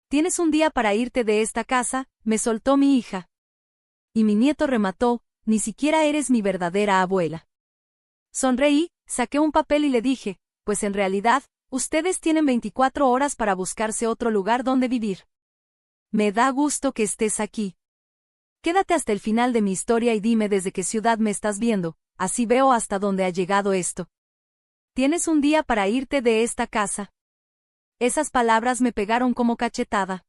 Tienes un día para irte de esta casa, me soltó mi hija. Y mi nieto remató, ni siquiera eres mi verdadera abuela. Sonreí, saqué un papel y le dije, pues en realidad, ustedes tienen 24 horas para buscarse otro lugar donde vivir. Me da gusto que estés aquí. Quédate hasta el final de mi historia y dime desde qué ciudad me estás viendo, así veo hasta dónde ha llegado esto. Tienes un día para irte de esta casa. Esas palabras me pegaron como cachetada.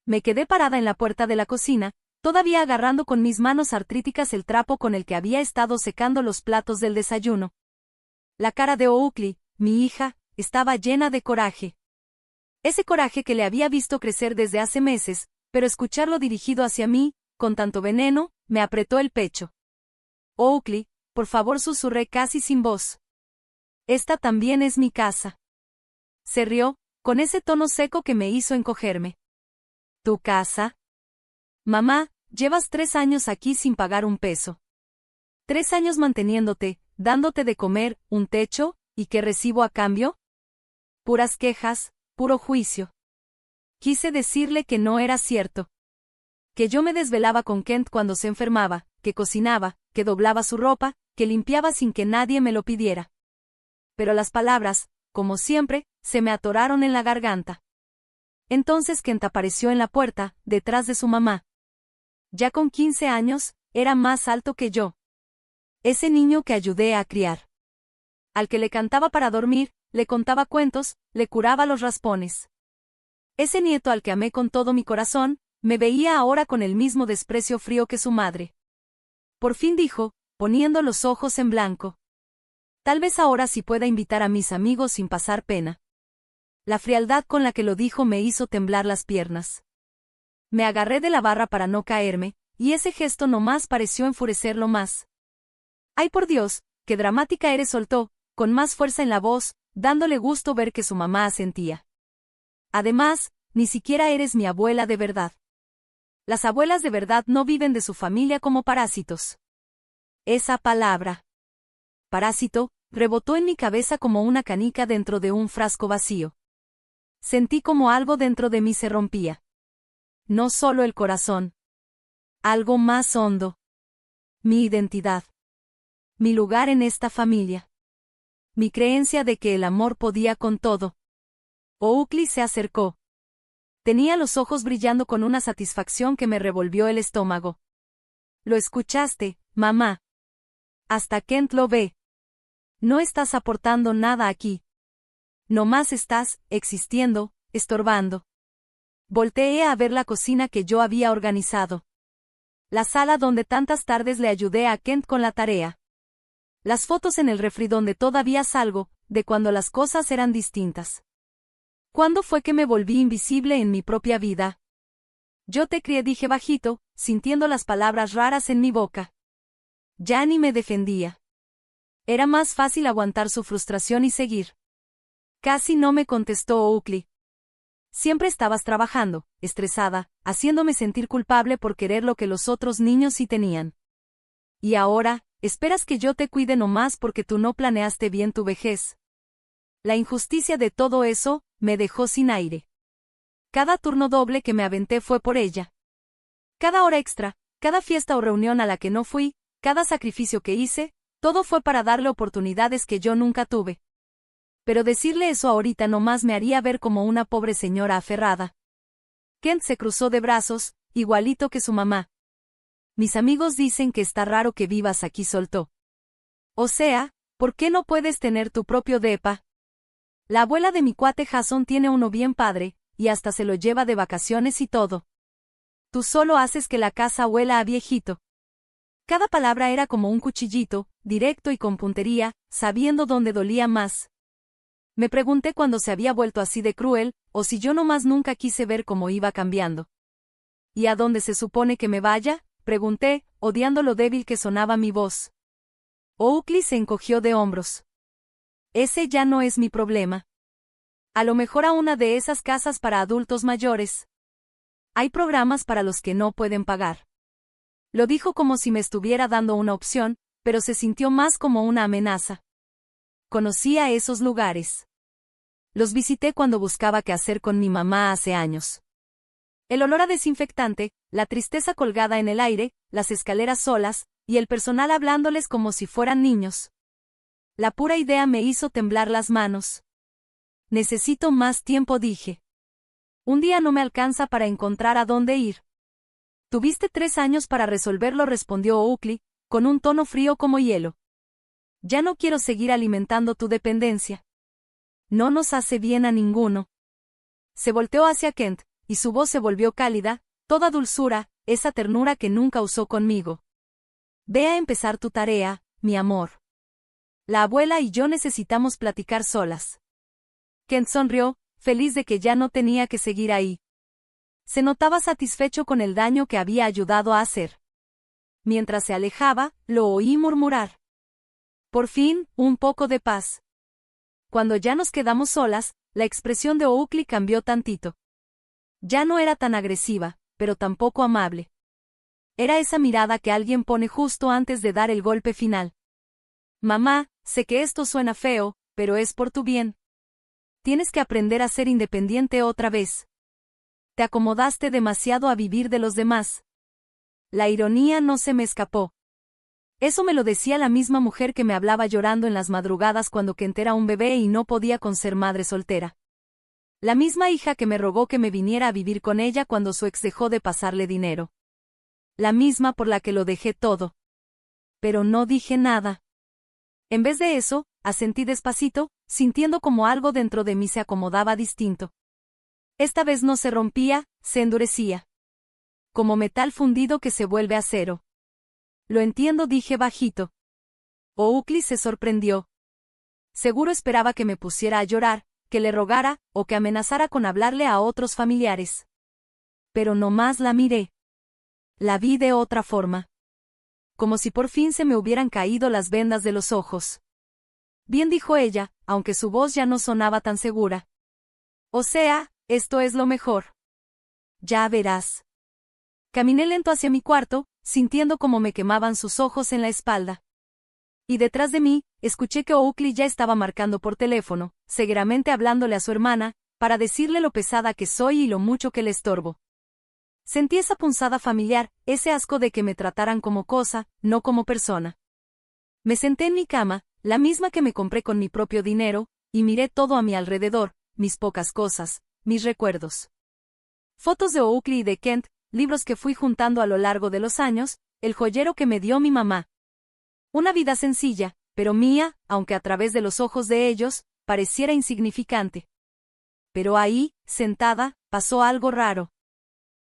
Me quedé parada en la puerta de la cocina, todavía agarrando con mis manos artríticas el trapo con el que había estado secando los platos del desayuno. La cara de Oakley, mi hija, estaba llena de coraje. Ese coraje que le había visto crecer desde hace meses, pero escucharlo dirigido hacia mí, con tanto veneno, me apretó el pecho. Oakley, por favor, susurré casi sin voz. Esta también es mi casa. Se rió, con ese tono seco que me hizo encogerme. ¿Tu casa? Mamá, llevas 3 años aquí sin pagar un peso. 3 años manteniéndote, dándote de comer, un techo, ¿y qué recibo a cambio? Puras quejas, puro juicio. Quise decirle que no era cierto. Que yo me desvelaba con Kent cuando se enfermaba, que cocinaba, que doblaba su ropa, que limpiaba sin que nadie me lo pidiera. Pero las palabras, como siempre, se me atoraron en la garganta. Entonces Kent apareció en la puerta, detrás de su mamá. Ya con 15 años, era más alto que yo. Ese niño que ayudé a criar. Al que le cantaba para dormir, le contaba cuentos, le curaba los raspones. Ese nieto al que amé con todo mi corazón, me veía ahora con el mismo desprecio frío que su madre. Por fin dijo, poniendo los ojos en blanco. Tal vez ahora sí pueda invitar a mis amigos sin pasar pena. La frialdad con la que lo dijo me hizo temblar las piernas. Me agarré de la barra para no caerme, y ese gesto nomás pareció enfurecerlo más. ¡Ay por Dios, qué dramática eres!, soltó, con más fuerza en la voz, dándole gusto ver que su mamá asentía. Además, ni siquiera eres mi abuela de verdad. Las abuelas de verdad no viven de su familia como parásitos. Esa palabra, parásito, rebotó en mi cabeza como una canica dentro de un frasco vacío. Sentí como algo dentro de mí se rompía. No solo el corazón. Algo más hondo. Mi identidad. Mi lugar en esta familia. Mi creencia de que el amor podía con todo. Oakley se acercó. Tenía los ojos brillando con una satisfacción que me revolvió el estómago. ¿Lo escuchaste, mamá? Hasta Kent lo ve. No estás aportando nada aquí. Nomás estás, existiendo, estorbando. Volteé a ver la cocina que yo había organizado. La sala donde tantas tardes le ayudé a Kent con la tarea. Las fotos en el refri donde todavía salgo, de cuando las cosas eran distintas. ¿Cuándo fue que me volví invisible en mi propia vida? Yo te crié, dije bajito, sintiendo las palabras raras en mi boca. Ya ni me defendía. Era más fácil aguantar su frustración y seguir. Casi no me contestó Oakley. Siempre estabas trabajando, estresada, haciéndome sentir culpable por querer lo que los otros niños sí tenían. Y ahora, esperas que yo te cuide nomás porque tú no planeaste bien tu vejez. La injusticia de todo eso, me dejó sin aire. Cada turno doble que me aventé fue por ella. Cada hora extra, cada fiesta o reunión a la que no fui, cada sacrificio que hice, todo fue para darle oportunidades que yo nunca tuve. Pero decirle eso ahorita nomás me haría ver como una pobre señora aferrada. Kent se cruzó de brazos, igualito que su mamá. Mis amigos dicen que está raro que vivas aquí, soltó. O sea, ¿por qué no puedes tener tu propio depa? La abuela de mi cuate Jason tiene uno bien padre, y hasta se lo lleva de vacaciones y todo. Tú solo haces que la casa huela a viejito. Cada palabra era como un cuchillito, directo y con puntería, sabiendo dónde dolía más. Me pregunté cuándo se había vuelto así de cruel, o si yo nomás nunca quise ver cómo iba cambiando. ¿Y a dónde se supone que me vaya?, pregunté, odiando lo débil que sonaba mi voz. Oakley se encogió de hombros. Ese ya no es mi problema. A lo mejor a una de esas casas para adultos mayores. Hay programas para los que no pueden pagar. Lo dijo como si me estuviera dando una opción, pero se sintió más como una amenaza. Conocía esos lugares. Los visité cuando buscaba qué hacer con mi mamá hace años. El olor a desinfectante, la tristeza colgada en el aire, las escaleras solas, y el personal hablándoles como si fueran niños. La pura idea me hizo temblar las manos. Necesito más tiempo, dije. Un día no me alcanza para encontrar a dónde ir. Tuviste 3 años para resolverlo, respondió Oakley, con un tono frío como hielo. Ya no quiero seguir alimentando tu dependencia. No nos hace bien a ninguno. Se volteó hacia Kent, y su voz se volvió cálida, toda dulzura, esa ternura que nunca usó conmigo. Ve a empezar tu tarea, mi amor. La abuela y yo necesitamos platicar solas. Kent sonrió, feliz de que ya no tenía que seguir ahí. Se notaba satisfecho con el daño que había ayudado a hacer. Mientras se alejaba, lo oí murmurar. Por fin, un poco de paz. Cuando ya nos quedamos solas, la expresión de Oakley cambió tantito. Ya no era tan agresiva, pero tampoco amable. Era esa mirada que alguien pone justo antes de dar el golpe final. Mamá, sé que esto suena feo, pero es por tu bien. Tienes que aprender a ser independiente otra vez. Te acomodaste demasiado a vivir de los demás. La ironía no se me escapó. Eso me lo decía la misma mujer que me hablaba llorando en las madrugadas cuando Kent era un bebé y no podía con ser madre soltera. La misma hija que me rogó que me viniera a vivir con ella cuando su ex dejó de pasarle dinero. La misma por la que lo dejé todo. Pero no dije nada. En vez de eso, asentí despacito, sintiendo como algo dentro de mí se acomodaba distinto. Esta vez no se rompía, se endurecía. Como metal fundido que se vuelve acero. Lo entiendo, dije bajito. Oakley se sorprendió. Seguro esperaba que me pusiera a llorar, que le rogara, o que amenazara con hablarle a otros familiares. Pero nomás la miré. La vi de otra forma. Como si por fin se me hubieran caído las vendas de los ojos. Bien, dijo ella, aunque su voz ya no sonaba tan segura. O sea, esto es lo mejor. Ya verás. Caminé lento hacia mi cuarto, sintiendo como me quemaban sus ojos en la espalda. Y detrás de mí, escuché que Oakley ya estaba marcando por teléfono, seguramente hablándole a su hermana, para decirle lo pesada que soy y lo mucho que le estorbo. Sentí esa punzada familiar, ese asco de que me trataran como cosa, no como persona. Me senté en mi cama, la misma que me compré con mi propio dinero, y miré todo a mi alrededor, mis pocas cosas, mis recuerdos. Fotos de Oakley y de Kent, libros que fui juntando a lo largo de los años, el joyero que me dio mi mamá. Una vida sencilla, pero mía, aunque a través de los ojos de ellos, pareciera insignificante. Pero ahí, sentada, pasó algo raro.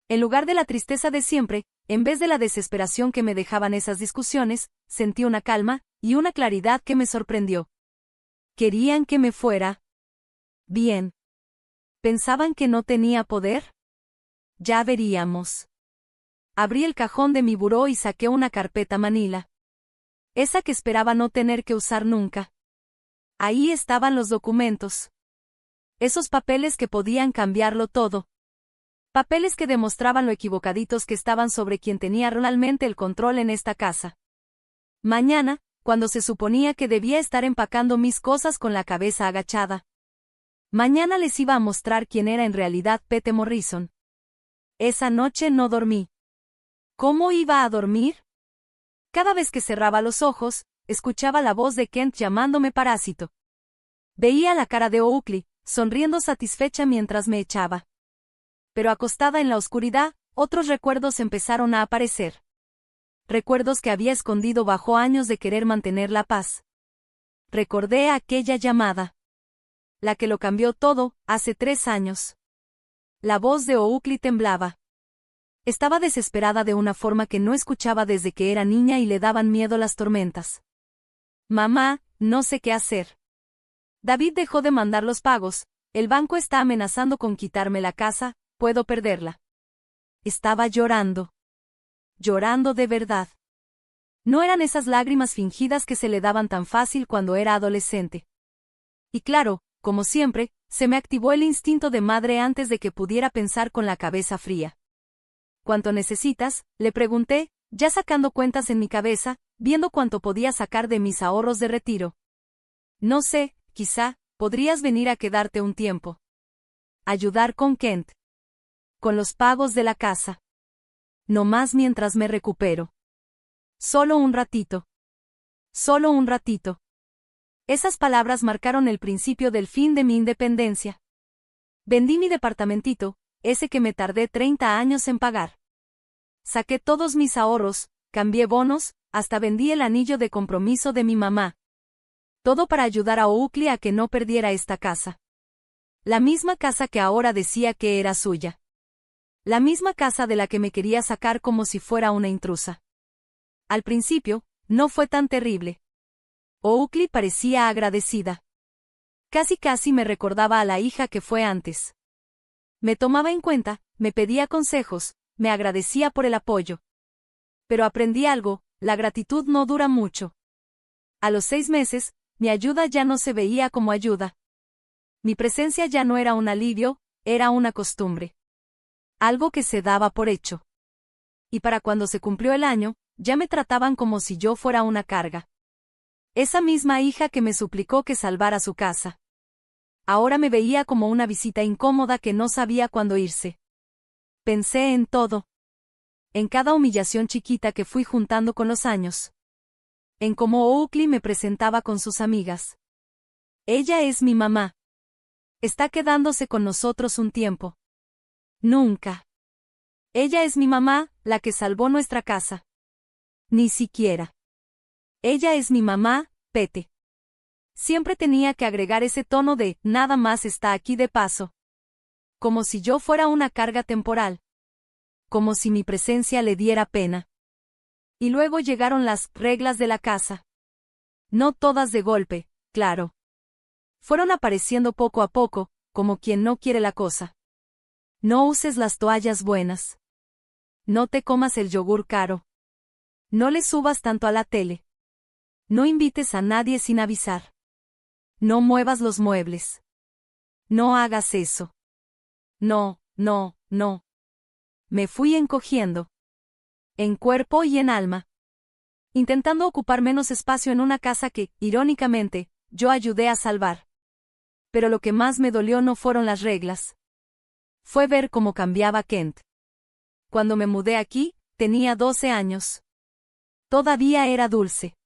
En lugar de la tristeza de siempre, en vez de la desesperación que me dejaban esas discusiones, sentí una calma, y una claridad que me sorprendió. ¿Querían que me fuera? Bien. ¿Pensaban que no tenía poder? Ya veríamos. Abrí el cajón de mi buró y saqué una carpeta manila. Esa que esperaba no tener que usar nunca. Ahí estaban los documentos. Esos papeles que podían cambiarlo todo. Papeles que demostraban lo equivocaditos que estaban sobre quien tenía realmente el control en esta casa. Mañana, cuando se suponía que debía estar empacando mis cosas con la cabeza agachada. Mañana les iba a mostrar quién era en realidad Pete Morrison. Esa noche no dormí. ¿Cómo iba a dormir? Cada vez que cerraba los ojos, escuchaba la voz de Kent llamándome parásito. Veía la cara de Oakley, sonriendo satisfecha mientras me echaba. Pero acostada en la oscuridad, otros recuerdos empezaron a aparecer. Recuerdos que había escondido bajo años de querer mantener la paz. Recordé aquella llamada. La que lo cambió todo, hace 3 años. La voz de Oakley temblaba. Estaba desesperada de una forma que no escuchaba desde que era niña y le daban miedo las tormentas. Mamá, no sé qué hacer. David dejó de mandar los pagos, el banco está amenazando con quitarme la casa, puedo perderla. Estaba llorando. Llorando de verdad. No eran esas lágrimas fingidas que se le daban tan fácil cuando era adolescente. Y claro, como siempre, se me activó el instinto de madre antes de que pudiera pensar con la cabeza fría. ¿Cuánto necesitas?, le pregunté, ya sacando cuentas en mi cabeza, viendo cuánto podía sacar de mis ahorros de retiro. No sé, quizá, podrías venir a quedarte un tiempo. Ayudar con Kent. con los pagos de la casa. No más mientras me recupero. Solo un ratito. Solo un ratito. Esas palabras marcaron el principio del fin de mi independencia. Vendí mi departamentito, ese que me tardé 30 años en pagar. Saqué todos mis ahorros, cambié bonos, hasta vendí el anillo de compromiso de mi mamá. Todo para ayudar a Oakley a que no perdiera esta casa. La misma casa que ahora decía que era suya. La misma casa de la que me quería sacar como si fuera una intrusa. Al principio, no fue tan terrible. Oakley parecía agradecida. Casi me recordaba a la hija que fue antes. Me tomaba en cuenta, me pedía consejos, me agradecía por el apoyo. Pero aprendí algo, la gratitud no dura mucho. A los 6 meses, mi ayuda ya no se veía como ayuda. Mi presencia ya no era un alivio, era una costumbre. Algo que se daba por hecho. Y para cuando se cumplió el año, ya me trataban como si yo fuera una carga. Esa misma hija que me suplicó que salvara su casa. Ahora me veía como una visita incómoda que no sabía cuándo irse. Pensé en todo. En cada humillación chiquita que fui juntando con los años. En cómo Oakley me presentaba con sus amigas. Ella es mi mamá. Está quedándose con nosotros un tiempo. Nunca. Ella es mi mamá, la que salvó nuestra casa. Ni siquiera. Ella es mi mamá, Pete. Siempre tenía que agregar ese tono de, nada más está aquí de paso. Como si yo fuera una carga temporal. Como si mi presencia le diera pena. Y luego llegaron las reglas de la casa. No todas de golpe, claro. Fueron apareciendo poco a poco, como quien no quiere la cosa. No uses las toallas buenas. No te comas el yogur caro. No le subas tanto a la tele. No invites a nadie sin avisar. No muevas los muebles. No hagas eso. No. Me fui encogiendo. En cuerpo y en alma. Intentando ocupar menos espacio en una casa que, irónicamente, yo ayudé a salvar. Pero lo que más me dolió no fueron las reglas. Fue ver cómo cambiaba Kent. Cuando me mudé aquí, tenía 12 años. Todavía era dulce.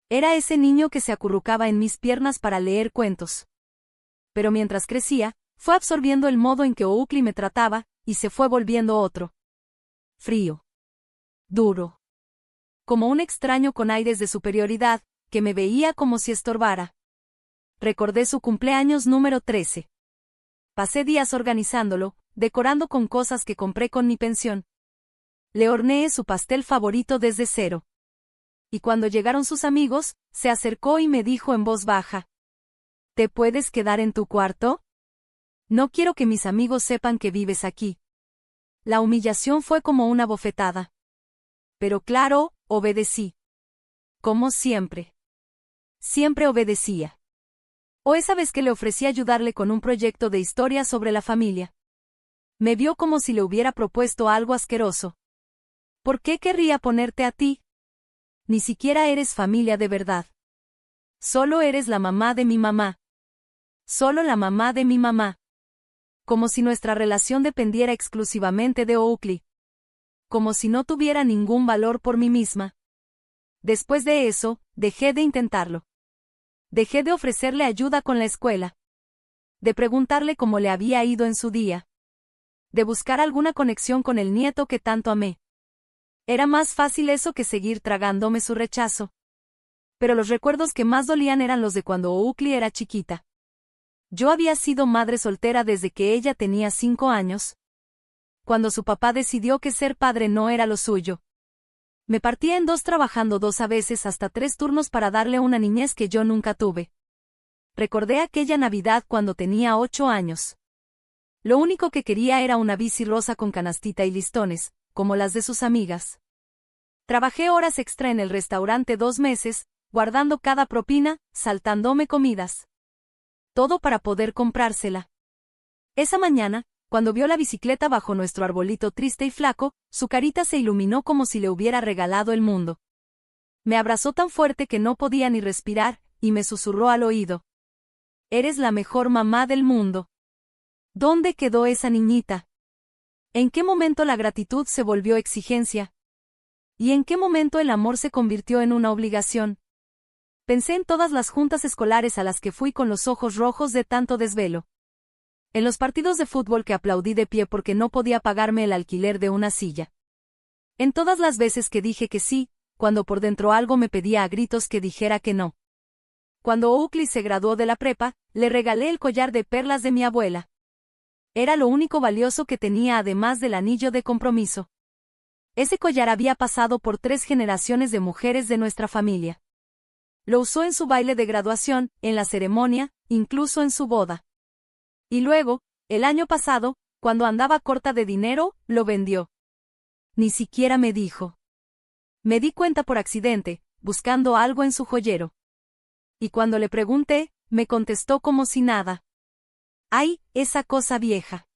Era ese niño que se acurrucaba en mis piernas para leer cuentos. Pero mientras crecía, fue absorbiendo el modo en que Oakley me trataba, y se fue volviendo otro. Frío. Duro. Como un extraño con aires de superioridad, que me veía como si estorbara. Recordé su cumpleaños número 13. Pasé días organizándolo, decorando con cosas que compré con mi pensión. Le horneé su pastel favorito desde cero. Y cuando llegaron sus amigos, se acercó y me dijo en voz baja. ¿Te puedes quedar en tu cuarto? No quiero que mis amigos sepan que vives aquí. La humillación fue como una bofetada. Pero claro, obedecí. Como siempre. Siempre obedecía. O esa vez que le ofrecí ayudarle con un proyecto de historia sobre la familia. Me vio como si le hubiera propuesto algo asqueroso. ¿Por qué querría ponerte a ti? Ni siquiera eres familia de verdad. Solo eres la mamá de mi mamá. Solo la mamá de mi mamá. Como si nuestra relación dependiera exclusivamente de Oakley. Como si no tuviera ningún valor por mí misma. Después de eso, dejé de intentarlo. Dejé de ofrecerle ayuda con la escuela. De preguntarle cómo le había ido en su día. De buscar alguna conexión con el nieto que tanto amé. Era más fácil eso que seguir tragándome su rechazo. Pero los recuerdos que más dolían eran los de cuando Oakley era chiquita. Yo había sido madre soltera desde que ella tenía 5 años. Cuando su papá decidió que ser padre no era lo suyo. Me partía en dos trabajando 2 a veces hasta 3 turnos para darle una niñez que yo nunca tuve. Recordé aquella Navidad cuando tenía 8 años. Lo único que quería era una bici rosa con canastita y listones, como las de sus amigas. Trabajé horas extra en el restaurante 2 meses, guardando cada propina, saltándome comidas. Todo para poder comprársela. Esa mañana, cuando vio la bicicleta bajo nuestro arbolito triste y flaco, su carita se iluminó como si le hubiera regalado el mundo. Me abrazó tan fuerte que no podía ni respirar, y me susurró al oído. Eres la mejor mamá del mundo. ¿Dónde quedó esa niñita? ¿En qué momento la gratitud se volvió exigencia? ¿Y en qué momento el amor se convirtió en una obligación? Pensé en todas las juntas escolares a las que fui con los ojos rojos de tanto desvelo. En los partidos de fútbol que aplaudí de pie porque no podía pagarme el alquiler de una silla. En todas las veces que dije que sí, cuando por dentro algo me pedía a gritos que dijera que no. Cuando Oakley se graduó de la prepa, le regalé el collar de perlas de mi abuela. Era lo único valioso que tenía además del anillo de compromiso. Ese collar había pasado por 3 generaciones de mujeres de nuestra familia. Lo usó en su baile de graduación, en la ceremonia, incluso en su boda. Y luego, el año pasado, cuando andaba corta de dinero, lo vendió. Ni siquiera me dijo. Me di cuenta por accidente, buscando algo en su joyero. Y cuando le pregunté, me contestó como si nada. ¡Ay, esa cosa vieja!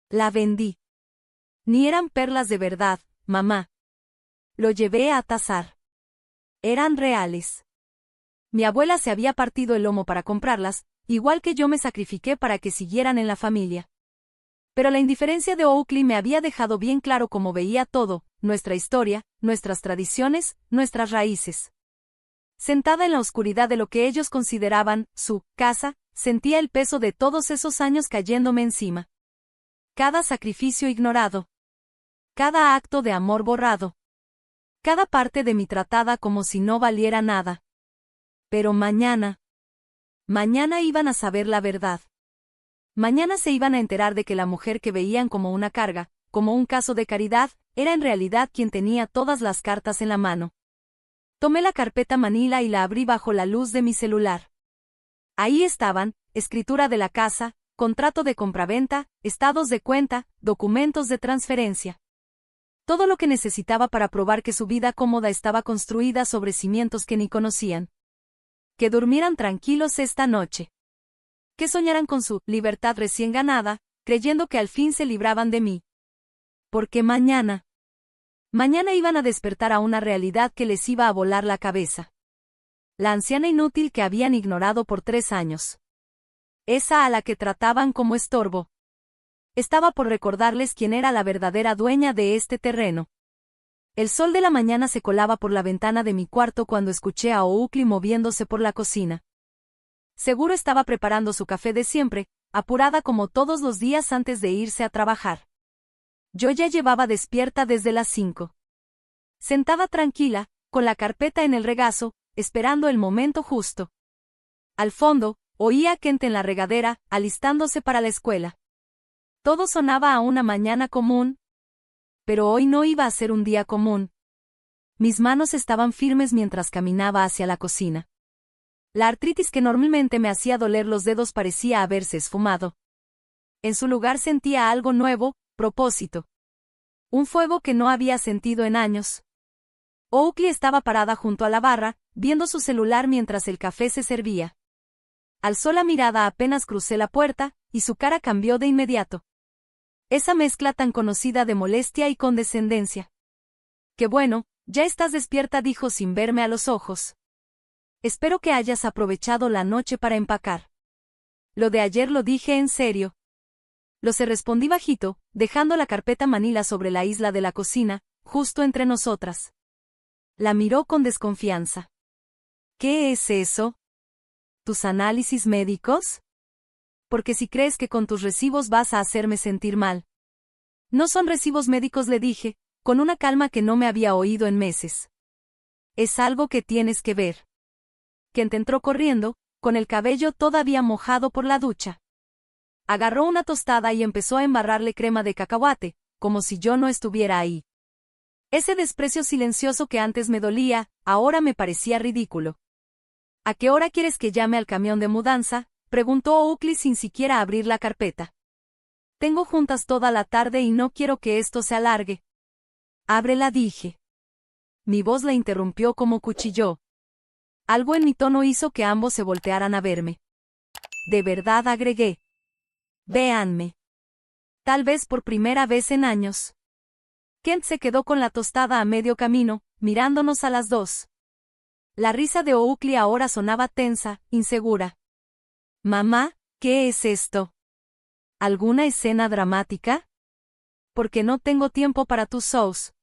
La vendí. Ni eran perlas de verdad, mamá. Lo llevé a tasar. Eran reales. Mi abuela se había partido el lomo para comprarlas, igual que yo me sacrifiqué para que siguieran en la familia. Pero la indiferencia de Oakley me había dejado bien claro cómo veía todo, nuestra historia, nuestras tradiciones, nuestras raíces. Sentada en la oscuridad de lo que ellos consideraban su casa, sentía el peso de todos esos años cayéndome encima. Cada sacrificio ignorado. Cada acto de amor borrado. Cada parte de mí tratada como si no valiera nada. Pero mañana iban a saber la verdad. Mañana se iban a enterar de que la mujer que veían como una carga, como un caso de caridad, era en realidad quien tenía todas las cartas en la mano. Tomé la carpeta manila y la abrí bajo la luz de mi celular. Ahí estaban, escritura de la casa, contrato de compraventa, estados de cuenta, documentos de transferencia. Todo lo que necesitaba para probar que su vida cómoda estaba construida sobre cimientos que ni conocían. Que durmieran tranquilos esta noche. Que soñaran con su libertad recién ganada, creyendo que al fin se libraban de mí. Porque mañana iban a despertar a una realidad que les iba a volar la cabeza. La anciana inútil que habían ignorado por 3 años. Esa a la que trataban como estorbo. Estaba por recordarles quién era la verdadera dueña de este terreno. El sol de la mañana se colaba por la ventana de mi cuarto cuando escuché a Oakley moviéndose por la cocina. Seguro estaba preparando su café de siempre, apurada como todos los días antes de irse a trabajar. Yo ya llevaba despierta desde las 5. Sentada tranquila, con la carpeta en el regazo, esperando el momento justo. Al fondo, oía a Kent en la regadera, alistándose para la escuela. Todo sonaba a una mañana común. Pero hoy no iba a ser un día común. Mis manos estaban firmes mientras caminaba hacia la cocina. La artritis que normalmente me hacía doler los dedos parecía haberse esfumado. En su lugar sentía algo nuevo, propósito. Un fuego que no había sentido en años. Oakley estaba parada junto a la barra, viendo su celular mientras el café se servía. Alzó la mirada apenas crucé la puerta, y su cara cambió de inmediato. Esa mezcla tan conocida de molestia y condescendencia. «Qué bueno, ya estás despierta», dijo sin verme a los ojos. «Espero que hayas aprovechado la noche para empacar». «Lo de ayer lo dije en serio». Lo sé, respondí bajito, dejando la carpeta manila sobre la isla de la cocina, justo entre nosotras. La miró con desconfianza. «¿Qué es eso? ¿Tus análisis médicos? Porque si crees que con tus recibos vas a hacerme sentir mal». «No son recibos médicos», le dije, con una calma que no me había oído en meses. «Es algo que tienes que ver». Kent entró corriendo, con el cabello todavía mojado por la ducha. Agarró una tostada y empezó a embarrarle crema de cacahuate, como si yo no estuviera ahí. Ese desprecio silencioso que antes me dolía, ahora me parecía ridículo. «¿A qué hora quieres que llame al camión de mudanza?», preguntó Oakley sin siquiera abrir la carpeta. «Tengo juntas toda la tarde y no quiero que esto se alargue». «Ábrela», dije. Mi voz la interrumpió como cuchilló. Algo en mi tono hizo que ambos se voltearan a verme. «De verdad», agregué. «Véanme». Tal vez por primera vez en años. Kent se quedó con la tostada a medio camino, mirándonos a las dos. La risa de Oakley ahora sonaba tensa, insegura. «Mamá, ¿qué es esto? ¿Alguna escena dramática?». Porque no tengo tiempo para tus shows.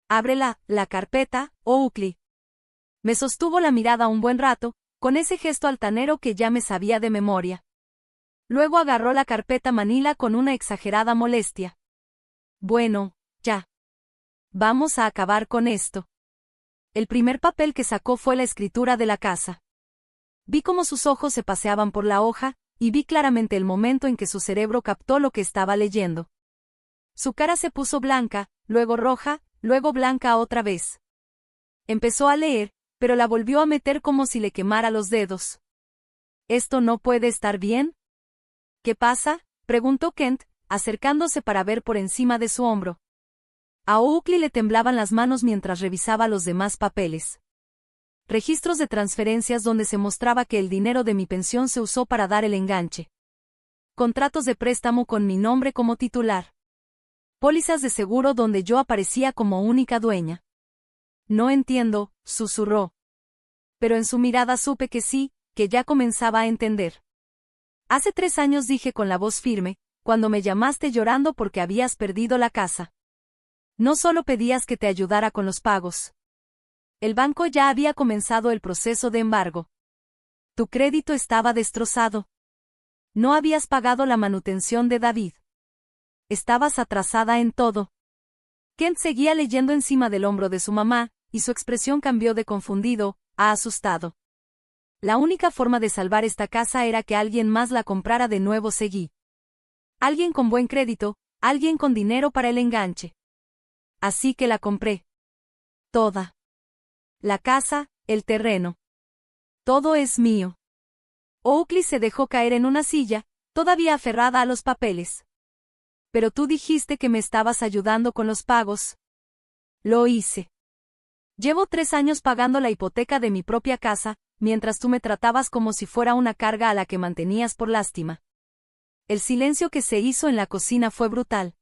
Ábrela, la carpeta, Oakley. Me sostuvo la mirada un buen rato, con ese gesto altanero que ya me sabía de memoria. Luego agarró la carpeta manila con una exagerada molestia. Bueno, ya. Vamos a acabar con esto. El primer papel que sacó fue la escritura de la casa. Vi cómo sus ojos se paseaban por la hoja, y vi claramente el momento en que su cerebro captó lo que estaba leyendo. Su cara se puso blanca, luego roja, luego blanca otra vez. Empezó a leer, pero la volvió a meter como si le quemara los dedos. ¿Esto no puede estar bien? ¿Qué pasa?, preguntó Kent, acercándose para ver por encima de su hombro. A Oakley le temblaban las manos mientras revisaba los demás papeles. Registros de transferencias donde se mostraba que el dinero de mi pensión se usó para dar el enganche. Contratos de préstamo con mi nombre como titular. Pólizas de seguro donde yo aparecía como única dueña. No entiendo, susurró. Pero en su mirada supe que sí, que ya comenzaba a entender. Hace 3 años dije con la voz firme, cuando me llamaste llorando porque habías perdido la casa. No solo pedías que te ayudara con los pagos. El banco ya había comenzado el proceso de embargo. Tu crédito estaba destrozado. No habías pagado la manutención de David. Estabas atrasada en todo. Kent seguía leyendo encima del hombro de su mamá, y su expresión cambió de confundido a asustado. La única forma de salvar esta casa era que alguien más la comprara de nuevo, seguí. Alguien con buen crédito, alguien con dinero para el enganche. Así que la compré. Toda. La casa, el terreno. Todo es mío. Oakley se dejó caer en una silla, todavía aferrada a los papeles. Pero tú dijiste que me estabas ayudando con los pagos. Lo hice. Llevo 3 años pagando la hipoteca de mi propia casa, mientras tú me tratabas como si fuera una carga a la que mantenías por lástima. El silencio que se hizo en la cocina fue brutal.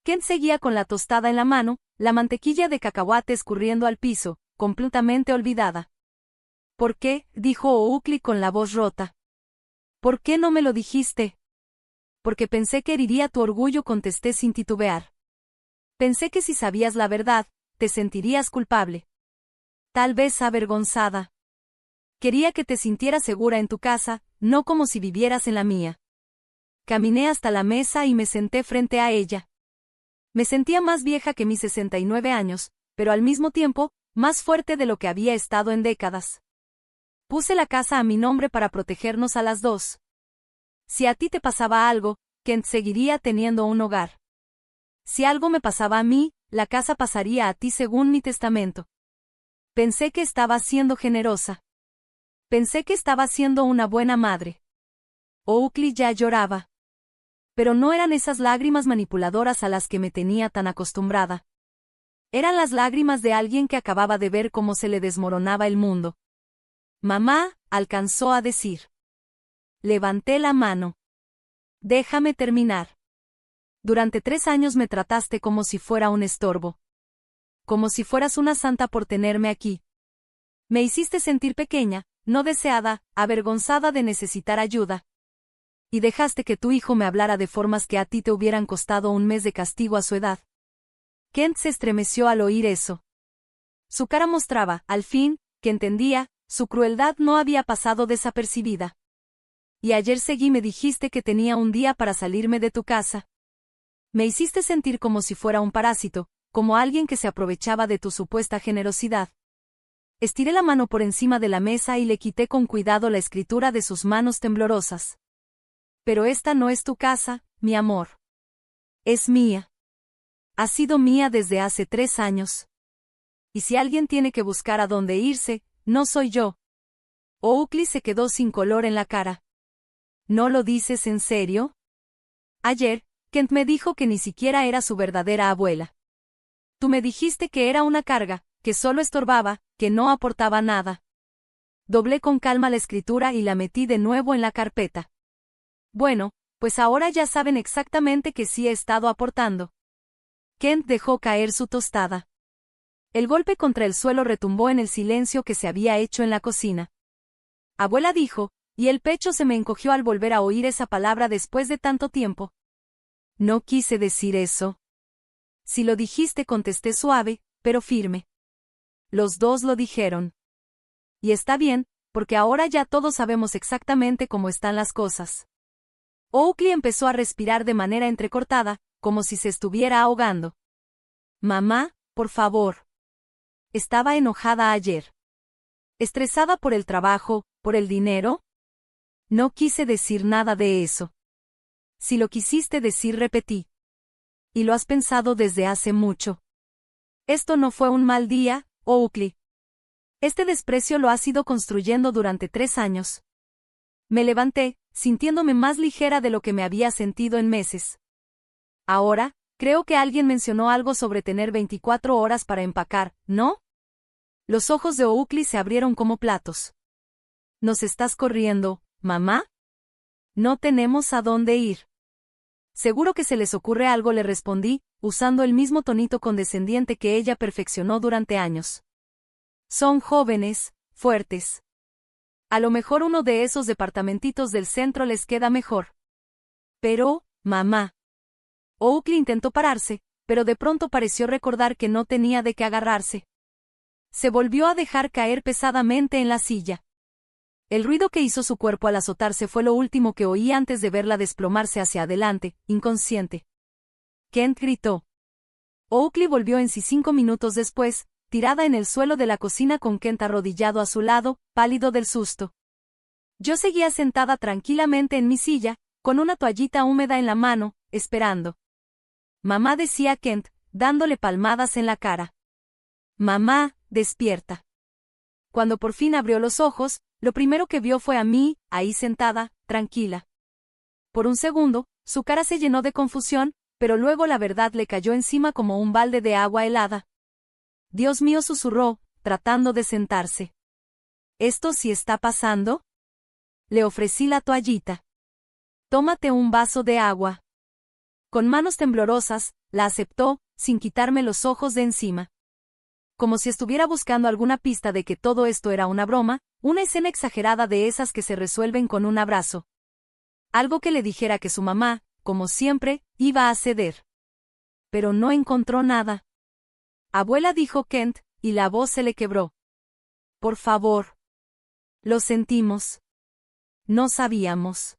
Kent seguía con la tostada en la mano, la mantequilla de cacahuate escurriendo al piso, completamente olvidada. ¿Por qué?, dijo Oakley con la voz rota. ¿Por qué no me lo dijiste? Porque pensé que heriría tu orgullo, contesté sin titubear. Pensé que si sabías la verdad, te sentirías culpable. Tal vez avergonzada. Quería que te sintieras segura en tu casa, no como si vivieras en la mía. Caminé hasta la mesa y me senté frente a ella. Me sentía más vieja que mis 69 años, pero al mismo tiempo, más fuerte de lo que había estado en décadas. Puse la casa a mi nombre para protegernos a las dos. Si a ti te pasaba algo, Kent seguiría teniendo un hogar. Si algo me pasaba a mí, la casa pasaría a ti según mi testamento. Pensé que estaba siendo generosa. Pensé que estaba siendo una buena madre. Oakley ya lloraba. Pero no eran esas lágrimas manipuladoras a las que me tenía tan acostumbrada. Eran las lágrimas de alguien que acababa de ver cómo se le desmoronaba el mundo. Mamá, alcanzó a decir. Levanté la mano. Déjame terminar. Durante 3 años me trataste como si fuera un estorbo. Como si fueras una santa por tenerme aquí. Me hiciste sentir pequeña, no deseada, avergonzada de necesitar ayuda. Y dejaste que tu hijo me hablara de formas que a ti te hubieran costado un mes de castigo a su edad. Kent se estremeció al oír eso. Su cara mostraba, al fin, que entendía, su crueldad no había pasado desapercibida. Y ayer me dijiste que tenía un día para salirme de tu casa. Me hiciste sentir como si fuera un parásito, como alguien que se aprovechaba de tu supuesta generosidad. Estiré la mano por encima de la mesa y le quité con cuidado la escritura de sus manos temblorosas. Pero esta no es tu casa, mi amor. Es mía. Ha sido mía desde hace 3 años. Y si alguien tiene que buscar a dónde irse, no soy yo. Oakley se quedó sin color en la cara. ¿No lo dices en serio? Ayer, Kent me dijo que ni siquiera era su verdadera abuela. Tú me dijiste que era una carga, que solo estorbaba, que no aportaba nada. Doblé con calma la escritura y la metí de nuevo en la carpeta. Bueno, pues ahora ya saben exactamente que sí he estado aportando. Kent dejó caer su tostada. El golpe contra el suelo retumbó en el silencio que se había hecho en la cocina. Abuela dijo, y el pecho se me encogió al volver a oír esa palabra después de tanto tiempo. No quise decir eso. Si lo dijiste, contesté suave, pero firme. Los dos lo dijeron. Y está bien, porque ahora ya todos sabemos exactamente cómo están las cosas. Oakley empezó a respirar de manera entrecortada, como si se estuviera ahogando. Mamá, por favor. Estaba enojada ayer. ¿Estresada por el trabajo, por el dinero? No quise decir nada de eso. Si lo quisiste decir, repetí. Y lo has pensado desde hace mucho. Esto no fue un mal día, Oakley. Este desprecio lo has ido construyendo durante 3 años. Me levanté, sintiéndome más ligera de lo que me había sentido en meses. Ahora, creo que alguien mencionó algo sobre tener 24 horas para empacar, ¿no? Los ojos de Oakley se abrieron como platos. ¿Nos estás corriendo, mamá? No tenemos a dónde ir. Seguro que se les ocurre algo, le respondí, usando el mismo tonito condescendiente que ella perfeccionó durante años. Son jóvenes, fuertes. A lo mejor uno de esos departamentitos del centro les queda mejor. Pero, mamá. Oakley intentó pararse, pero de pronto pareció recordar que no tenía de qué agarrarse. Se volvió a dejar caer pesadamente en la silla. El ruido que hizo su cuerpo al azotarse fue lo último que oí antes de verla desplomarse hacia adelante, inconsciente. Kent gritó. Oakley volvió en sí 5 minutos después, tirada en el suelo de la cocina con Kent arrodillado a su lado, pálido del susto. Yo seguía sentada tranquilamente en mi silla, con una toallita húmeda en la mano, esperando. Mamá, decía Kent, dándole palmadas en la cara. Mamá, despierta. Cuando por fin abrió los ojos, lo primero que vio fue a mí, ahí sentada, tranquila. Por un segundo, su cara se llenó de confusión, pero luego la verdad le cayó encima como un balde de agua helada. Dios mío, susurró, tratando de sentarse. ¿Esto sí está pasando? Le ofrecí la toallita. Tómate un vaso de agua. Con manos temblorosas, la aceptó, sin quitarme los ojos de encima. Como si estuviera buscando alguna pista de que todo esto era una broma, una escena exagerada de esas que se resuelven con un abrazo. Algo que le dijera que su mamá, como siempre, iba a ceder. Pero no encontró nada. Abuela, dijo Kent, y la voz se le quebró. Por favor. Lo sentimos. No sabíamos.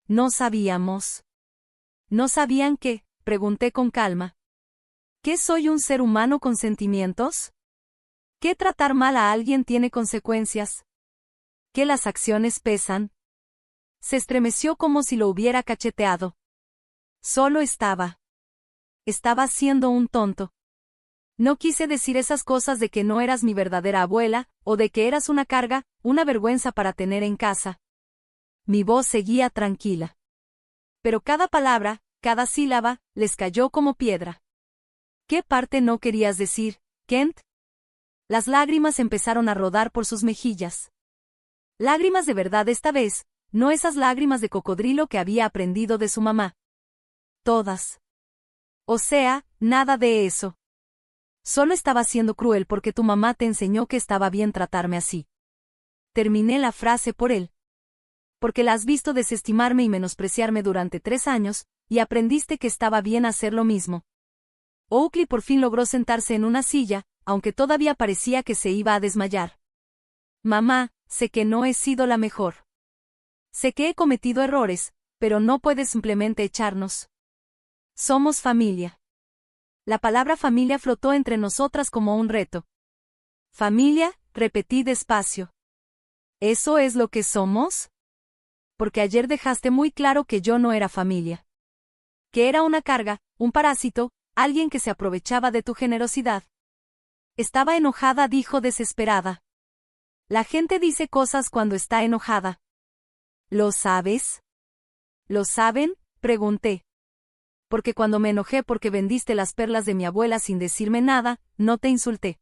No sabíamos. ¿No sabían qué? Pregunté con calma. ¿Qué soy un ser humano con sentimientos? ¿Que tratar mal a alguien tiene consecuencias? ¿Que las acciones pesan? Se estremeció como si lo hubiera cacheteado. Solo estaba siendo un tonto. No quise decir esas cosas de que no eras mi verdadera abuela, o de que eras una carga, una vergüenza para tener en casa. Mi voz seguía tranquila. Pero cada palabra, cada sílaba, les cayó como piedra. ¿Qué parte no querías decir, Kent? Las lágrimas empezaron a rodar por sus mejillas. Lágrimas de verdad esta vez, no esas lágrimas de cocodrilo que había aprendido de su mamá. Todas. O sea, nada de eso. Solo estaba siendo cruel porque tu mamá te enseñó que estaba bien tratarme así. Terminé la frase por él. Porque la has visto desestimarme y menospreciarme durante 3 años, y aprendiste que estaba bien hacer lo mismo. Oakley por fin logró sentarse en una silla, aunque todavía parecía que se iba a desmayar. Mamá, sé que no he sido la mejor. Sé que he cometido errores, pero no puedes simplemente echarnos. Somos familia. La palabra familia flotó entre nosotras como un reto. Familia, repetí despacio. ¿Eso es lo que somos? Porque ayer dejaste muy claro que yo no era familia. Que era una carga, un parásito, alguien que se aprovechaba de tu generosidad. Estaba enojada, dijo desesperada. La gente dice cosas cuando está enojada. ¿Lo sabes? ¿Lo saben? Pregunté. Porque cuando me enojé porque vendiste las perlas de mi abuela sin decirme nada, no te insulté.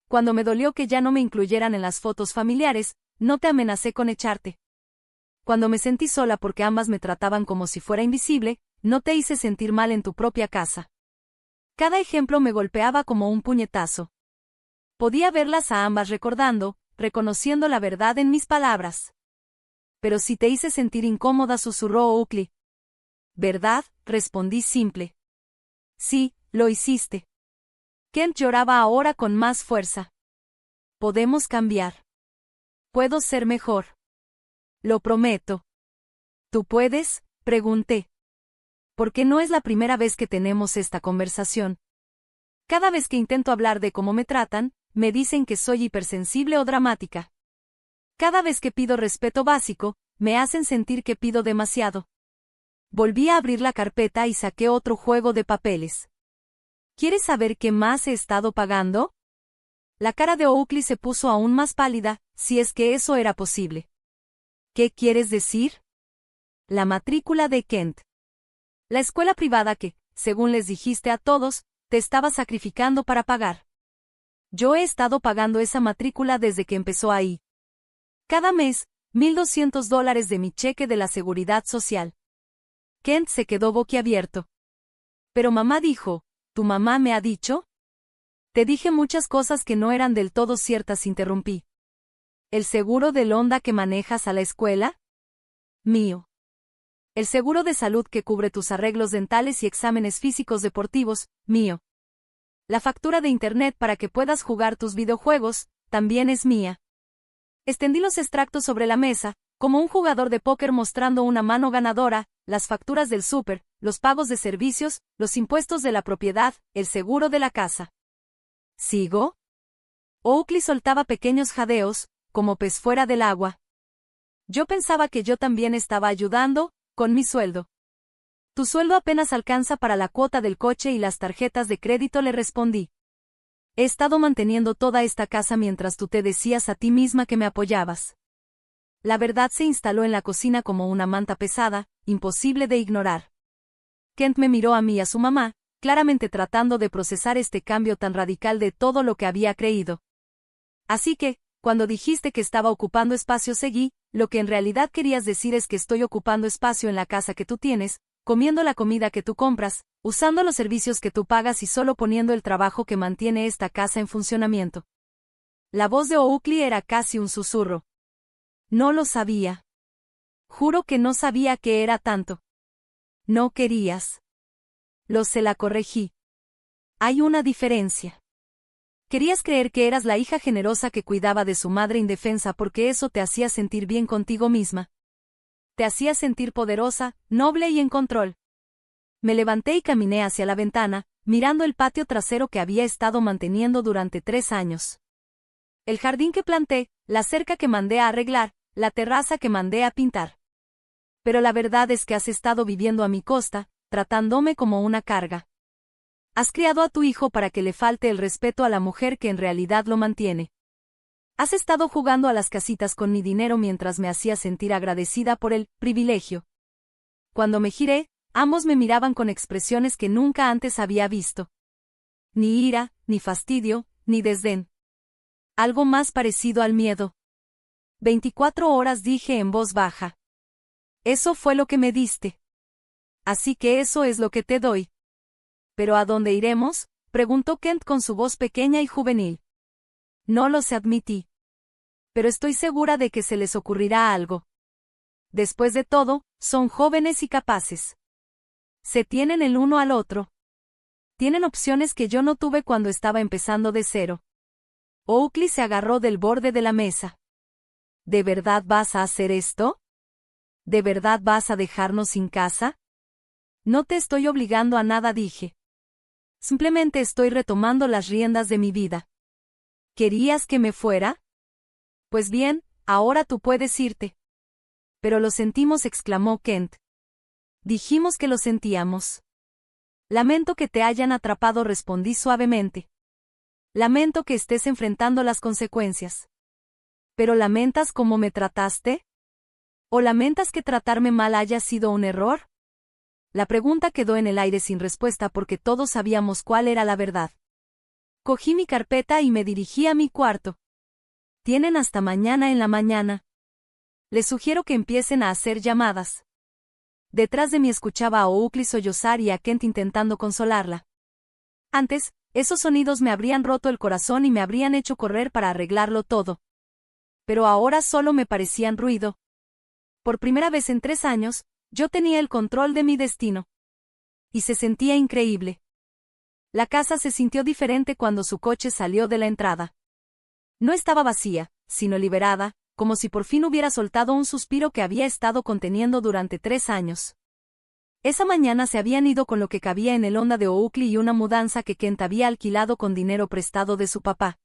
Cuando me dolió que ya no me incluyeran en las fotos familiares, no te amenacé con echarte. Cuando me sentí sola porque ambas me trataban como si fuera invisible, no te hice sentir mal en tu propia casa. Cada ejemplo me golpeaba como un puñetazo. Podía verlas a ambas recordando, reconociendo la verdad en mis palabras. Pero si te hice sentir incómoda, susurró Oakley. ¿Verdad?, respondí simple. Sí, lo hiciste. Kent lloraba ahora con más fuerza. Podemos cambiar. Puedo ser mejor. Lo prometo. ¿Tú puedes?, pregunté. Porque no es la primera vez que tenemos esta conversación. Cada vez que intento hablar de cómo me tratan, me dicen que soy hipersensible o dramática. Cada vez que pido respeto básico, me hacen sentir que pido demasiado. Volví a abrir la carpeta y saqué otro juego de papeles. ¿Quieres saber qué más he estado pagando? La cara de Oakley se puso aún más pálida, si es que eso era posible. ¿Qué quieres decir? La matrícula de Kent. La escuela privada que, según les dijiste a todos, te estaba sacrificando para pagar. Yo he estado pagando esa matrícula desde que empezó ahí. Cada mes, $1,200 de mi cheque de la Seguridad Social. Kent se quedó boquiabierto. Pero mamá dijo, ¿tu mamá me ha dicho? Te dije muchas cosas que no eran del todo ciertas, interrumpí. ¿El seguro del Honda que manejas a la escuela? Mío. El seguro de salud que cubre tus arreglos dentales y exámenes físicos deportivos, mío. La factura de internet para que puedas jugar tus videojuegos, también es mía. Extendí los extractos sobre la mesa, como un jugador de póker mostrando una mano ganadora, las facturas del súper, los pagos de servicios, los impuestos de la propiedad, el seguro de la casa. ¿Sigo? Oakley soltaba pequeños jadeos, como pez fuera del agua. Yo pensaba que yo también estaba ayudando, con mi sueldo. Tu sueldo apenas alcanza para la cuota del coche y las tarjetas de crédito, le respondí. He estado manteniendo toda esta casa mientras tú te decías a ti misma que me apoyabas. La verdad se instaló en la cocina como una manta pesada, imposible de ignorar. Kent me miró a mí y a su mamá, claramente tratando de procesar este cambio tan radical de todo lo que había creído. Así que, cuando dijiste que estaba ocupando espacio, seguí, lo que en realidad querías decir es que estoy ocupando espacio en la casa que tú tienes, comiendo la comida que tú compras, usando los servicios que tú pagas y solo poniendo el trabajo que mantiene esta casa en funcionamiento. La voz de Oakley era casi un susurro. No lo sabía. Juro que no sabía que era tanto. No querías. Lo sé, la corregí. Hay una diferencia. Querías creer que eras la hija generosa que cuidaba de su madre indefensa porque eso te hacía sentir bien contigo misma. Te hacía sentir poderosa, noble y en control. Me levanté y caminé hacia la ventana, mirando el patio trasero que había estado manteniendo durante 3 años. El jardín que planté, la cerca que mandé a arreglar, la terraza que mandé a pintar. Pero la verdad es que has estado viviendo a mi costa, tratándome como una carga. Has criado a tu hijo para que le falte el respeto a la mujer que en realidad lo mantiene. Has estado jugando a las casitas con mi dinero mientras me hacías sentir agradecida por el privilegio. Cuando me giré, ambos me miraban con expresiones que nunca antes había visto. Ni ira, ni fastidio, ni desdén. Algo más parecido al miedo. 24 horas, dije en voz baja. Eso fue lo que me diste. Así que eso es lo que te doy. ¿Pero a dónde iremos?, preguntó Kent con su voz pequeña y juvenil. No lo sé, admití. Pero estoy segura de que se les ocurrirá algo. Después de todo, son jóvenes y capaces. Se tienen el uno al otro. Tienen opciones que yo no tuve cuando estaba empezando de cero. Oakley se agarró del borde de la mesa. ¿De verdad vas a hacer esto? ¿De verdad vas a dejarnos sin casa? No te estoy obligando a nada, dije. Simplemente estoy retomando las riendas de mi vida. ¿Querías que me fuera? Pues bien, ahora tú puedes irte. Pero lo sentimos, exclamó Kent. Dijimos que lo sentíamos. Lamento que te hayan atrapado, respondí suavemente. Lamento que estés enfrentando las consecuencias. ¿Pero lamentas cómo me trataste? ¿O lamentas que tratarme mal haya sido un error? La pregunta quedó en el aire sin respuesta porque todos sabíamos cuál era la verdad. Cogí mi carpeta y me dirigí a mi cuarto. Tienen hasta mañana en la mañana. Les sugiero que empiecen a hacer llamadas. Detrás de mí escuchaba a Oakley sollozar y a Kent intentando consolarla. Antes, esos sonidos me habrían roto el corazón y me habrían hecho correr para arreglarlo todo. Pero ahora solo me parecían ruido. Por primera vez en 3 años, Yo tenía el control de mi destino. Y se sentía increíble. La casa se sintió diferente cuando su coche salió de la entrada. No estaba vacía, sino liberada, como si por fin hubiera soltado un suspiro que había estado conteniendo durante 3 años. Esa mañana se habían ido con lo que cabía en el Honda de Oakley y una mudanza que Kent había alquilado con dinero prestado de su papá.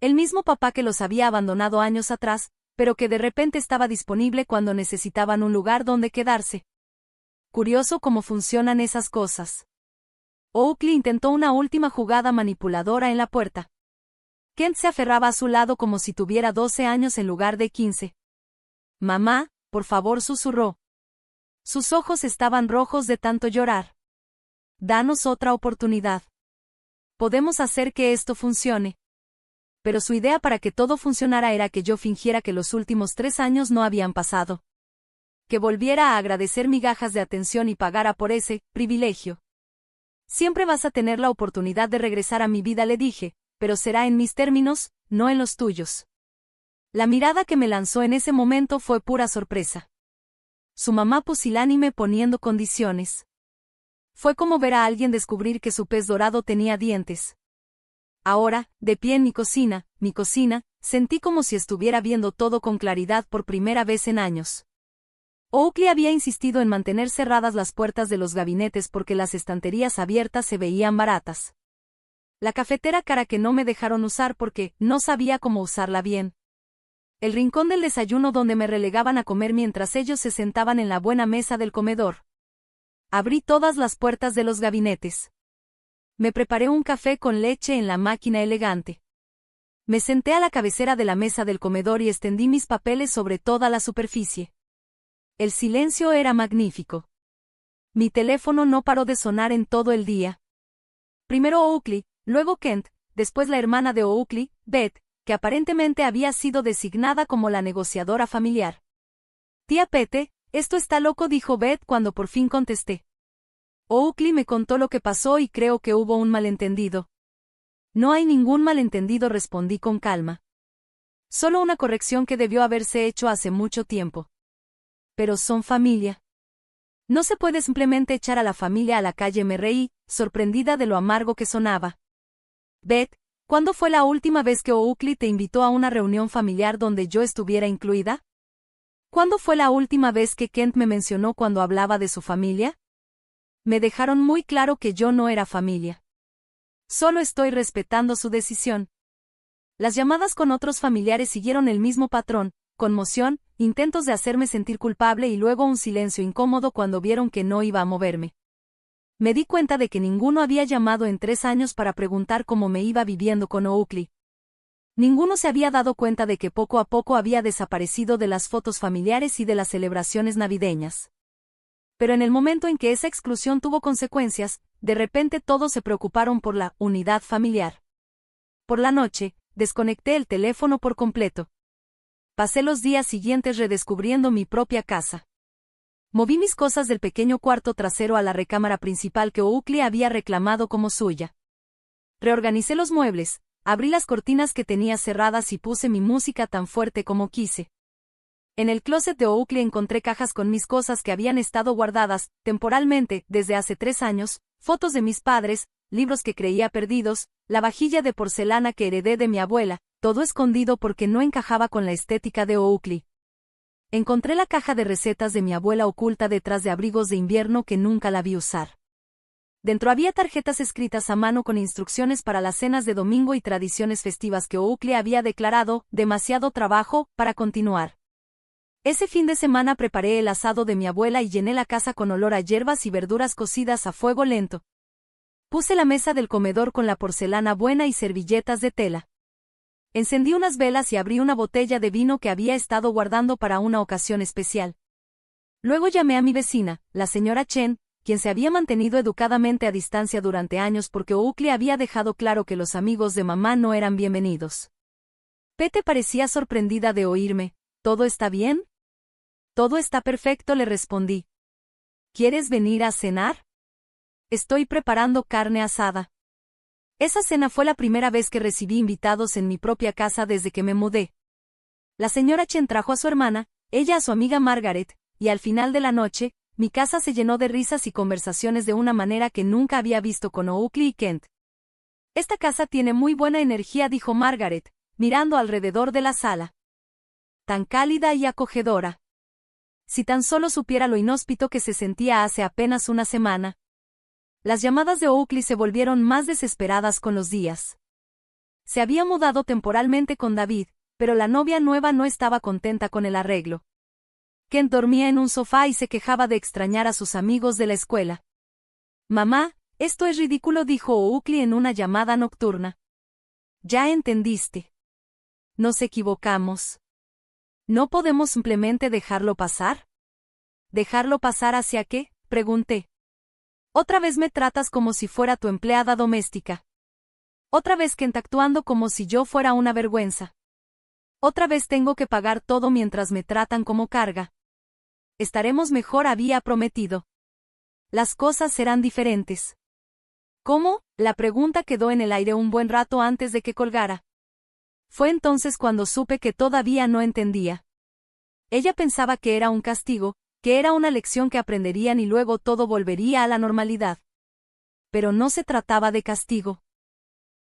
El mismo papá que los había abandonado años atrás, pero que de repente estaba disponible cuando necesitaban un lugar donde quedarse. Curioso cómo funcionan esas cosas. Oakley intentó una última jugada manipuladora en la puerta. Kent se aferraba a su lado como si tuviera 12 años en lugar de 15. «Mamá, por favor», susurró. Sus ojos estaban rojos de tanto llorar. «Danos otra oportunidad. Podemos hacer que esto funcione». Pero su idea para que todo funcionara era que yo fingiera que los últimos 3 años no habían pasado. Que volviera a agradecer migajas de atención y pagara por ese privilegio. «Siempre vas a tener la oportunidad de regresar a mi vida», le dije, «pero será en mis términos, no en los tuyos». La mirada que me lanzó en ese momento fue pura sorpresa. Su mamá pusilánime poniendo condiciones. Fue como ver a alguien descubrir que su pez dorado tenía dientes. Ahora, de pie en mi cocina, sentí como si estuviera viendo todo con claridad por primera vez en años. Oakley había insistido en mantener cerradas las puertas de los gabinetes porque las estanterías abiertas se veían baratas. La cafetera cara que no me dejaron usar porque no sabía cómo usarla bien. El rincón del desayuno donde me relegaban a comer mientras ellos se sentaban en la buena mesa del comedor. Abrí todas las puertas de los gabinetes. Me preparé un café con leche en la máquina elegante. Me senté a la cabecera de la mesa del comedor y extendí mis papeles sobre toda la superficie. El silencio era magnífico. Mi teléfono no paró de sonar en todo el día. Primero Oakley, luego Kent, después la hermana de Oakley, Beth, que aparentemente había sido designada como la negociadora familiar. «Tía Pete, esto está loco», dijo Beth cuando por fin contesté. Oakley me contó lo que pasó y creo que hubo un malentendido. «No hay ningún malentendido», respondí con calma. «Solo una corrección que debió haberse hecho hace mucho tiempo». «Pero son familia. No se puede simplemente echar a la familia a la calle», me reí, sorprendida de lo amargo que sonaba. «Beth, ¿cuándo fue la última vez que Oakley te invitó a una reunión familiar donde yo estuviera incluida? ¿Cuándo fue la última vez que Kent me mencionó cuando hablaba de su familia? Me dejaron muy claro que yo no era familia. Solo estoy respetando su decisión». Las llamadas con otros familiares siguieron el mismo patrón: conmoción, intentos de hacerme sentir culpable y luego un silencio incómodo cuando vieron que no iba a moverme. Me di cuenta de que ninguno había llamado en 3 años para preguntar cómo me iba viviendo con Oakley. Ninguno se había dado cuenta de que poco a poco había desaparecido de las fotos familiares y de las celebraciones navideñas. Pero en el momento en que esa exclusión tuvo consecuencias, de repente todos se preocuparon por la unidad familiar. Por la noche, desconecté el teléfono por completo. Pasé los días siguientes redescubriendo mi propia casa. Moví mis cosas del pequeño cuarto trasero a la recámara principal que Oakley había reclamado como suya. Reorganicé los muebles, abrí las cortinas que tenía cerradas y puse mi música tan fuerte como quise. En el closet de Oakley encontré cajas con mis cosas que habían estado guardadas, temporalmente, desde hace 3 años, fotos de mis padres, libros que creía perdidos, la vajilla de porcelana que heredé de mi abuela, todo escondido porque no encajaba con la estética de Oakley. Encontré la caja de recetas de mi abuela oculta detrás de abrigos de invierno que nunca la vi usar. Dentro había tarjetas escritas a mano con instrucciones para las cenas de domingo y tradiciones festivas que Oakley había declarado demasiado trabajo para continuar. Ese fin de semana preparé el asado de mi abuela y llené la casa con olor a hierbas y verduras cocidas a fuego lento. Puse la mesa del comedor con la porcelana buena y servilletas de tela. Encendí unas velas y abrí una botella de vino que había estado guardando para una ocasión especial. Luego llamé a mi vecina, la señora Chen, quien se había mantenido educadamente a distancia durante años porque Oakley había dejado claro que los amigos de mamá no eran bienvenidos. Pete parecía sorprendida de oírme. ¿Todo está bien? Todo está perfecto, le respondí. ¿Quieres venir a cenar? Estoy preparando carne asada. Esa cena fue la primera vez que recibí invitados en mi propia casa desde que me mudé. La señora Chen trajo a su hermana, ella a su amiga Margaret, y al final de la noche, mi casa se llenó de risas y conversaciones de una manera que nunca había visto con Oakley y Kent. «Esta casa tiene muy buena energía», dijo Margaret, mirando alrededor de la sala. «Tan cálida y acogedora. Si tan solo supiera lo inhóspito que se sentía hace apenas una semana». Las llamadas de Oakley se volvieron más desesperadas con los días. Se había mudado temporalmente con David, pero la novia nueva no estaba contenta con el arreglo. Kent dormía en un sofá y se quejaba de extrañar a sus amigos de la escuela. «Mamá, esto es ridículo», dijo Oakley en una llamada nocturna. «Ya entendiste. Nos equivocamos. ¿No podemos simplemente dejarlo pasar?» «¿Dejarlo pasar hacia qué?», pregunté. «Otra vez me tratas como si fuera tu empleada doméstica. Otra vez Kent actuando como si yo fuera una vergüenza. Otra vez tengo que pagar todo mientras me tratan como carga. Estaremos mejor», había prometido. «Las cosas serán diferentes». «¿Cómo?», la pregunta quedó en el aire un buen rato antes de que colgara. Fue entonces cuando supe que todavía no entendía. Ella pensaba que era un castigo, que era una lección que aprenderían y luego todo volvería a la normalidad. Pero no se trataba de castigo.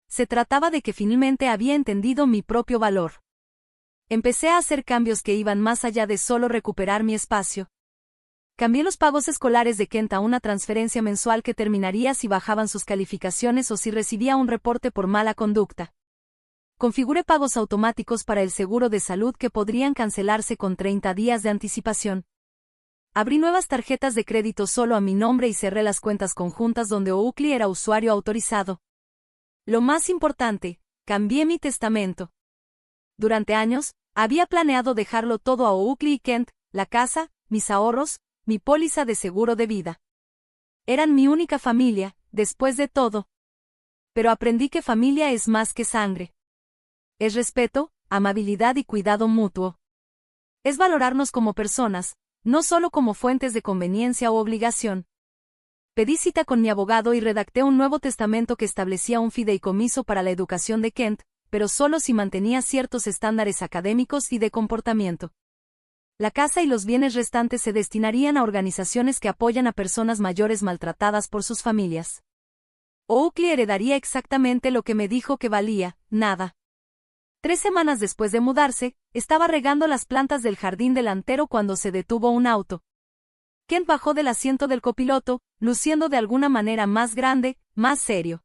Se trataba de que finalmente había entendido mi propio valor. Empecé a hacer cambios que iban más allá de solo recuperar mi espacio. Cambié los pagos escolares de Kent a una transferencia mensual que terminaría si bajaban sus calificaciones o si recibía un reporte por mala conducta. Configuré pagos automáticos para el seguro de salud que podrían cancelarse con 30 días de anticipación. Abrí nuevas tarjetas de crédito solo a mi nombre y cerré las cuentas conjuntas donde Oakley era usuario autorizado. Lo más importante, cambié mi testamento. Durante años, había planeado dejarlo todo a Oakley y Kent, la casa, mis ahorros, mi póliza de seguro de vida. Eran mi única familia, después de todo. Pero aprendí que familia es más que sangre. Es respeto, amabilidad y cuidado mutuo. Es valorarnos como personas, no solo como fuentes de conveniencia o obligación. Pedí cita con mi abogado y redacté un nuevo testamento que establecía un fideicomiso para la educación de Kent, pero solo si mantenía ciertos estándares académicos y de comportamiento. La casa y los bienes restantes se destinarían a organizaciones que apoyan a personas mayores maltratadas por sus familias. Oakley heredaría exactamente lo que me dijo que valía, nada. 3 semanas después de mudarse, estaba regando las plantas del jardín delantero cuando se detuvo un auto. Kent bajó del asiento del copiloto, luciendo de alguna manera más grande, más serio.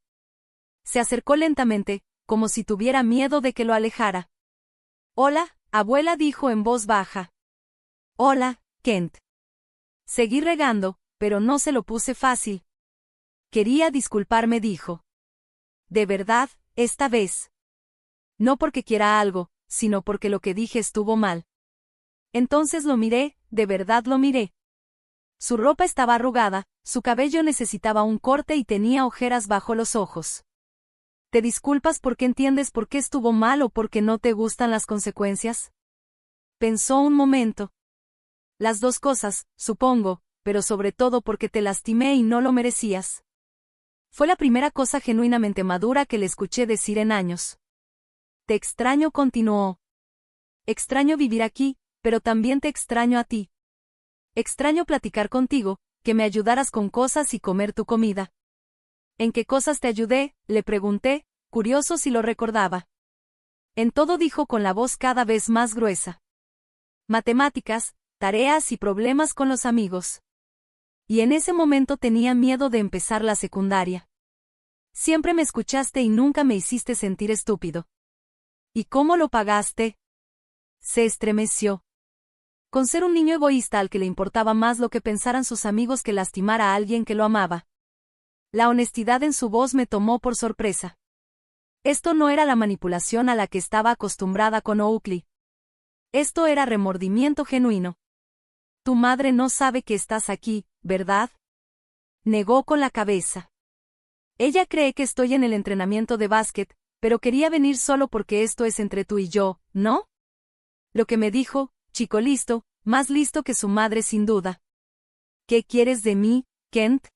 Se acercó lentamente, como si tuviera miedo de que lo alejara. «Hola, abuela», dijo en voz baja. «Hola, Kent». Seguí regando, pero no se lo puse fácil. «Quería disculparme», dijo. «De verdad, esta vez. No porque quiera algo, sino porque lo que dije estuvo mal». Entonces lo miré, de verdad lo miré. Su ropa estaba arrugada, su cabello necesitaba un corte y tenía ojeras bajo los ojos. ¿Te disculpas porque entiendes por qué estuvo mal o porque no te gustan las consecuencias? Pensó un momento. Las dos cosas, supongo, pero sobre todo porque te lastimé y no lo merecías. Fue la primera cosa genuinamente madura que le escuché decir en años. «Te extraño», continuó. «Extraño vivir aquí, pero también te extraño a ti. Extraño platicar contigo, que me ayudaras con cosas y comer tu comida». «¿En qué cosas te ayudé?», le pregunté, curioso si lo recordaba. «En todo», dijo con la voz cada vez más gruesa. «Matemáticas, tareas y problemas con los amigos». Y en ese momento tenía miedo de empezar la secundaria. «Siempre me escuchaste y nunca me hiciste sentir estúpido». «¿Y cómo lo pagaste?». Se estremeció. Con ser un niño egoísta al que le importaba más lo que pensaran sus amigos que lastimar a alguien que lo amaba. La honestidad en su voz me tomó por sorpresa. Esto no era la manipulación a la que estaba acostumbrada con Oakley. Esto era remordimiento genuino. «Tu madre no sabe que estás aquí, ¿verdad?». Negó con la cabeza. «Ella cree que estoy en el entrenamiento de básquet, pero quería venir solo porque esto es entre tú y yo, ¿no?». Lo que me dijo, chico listo, más listo que su madre sin duda. «¿Qué quieres de mí, Kent?».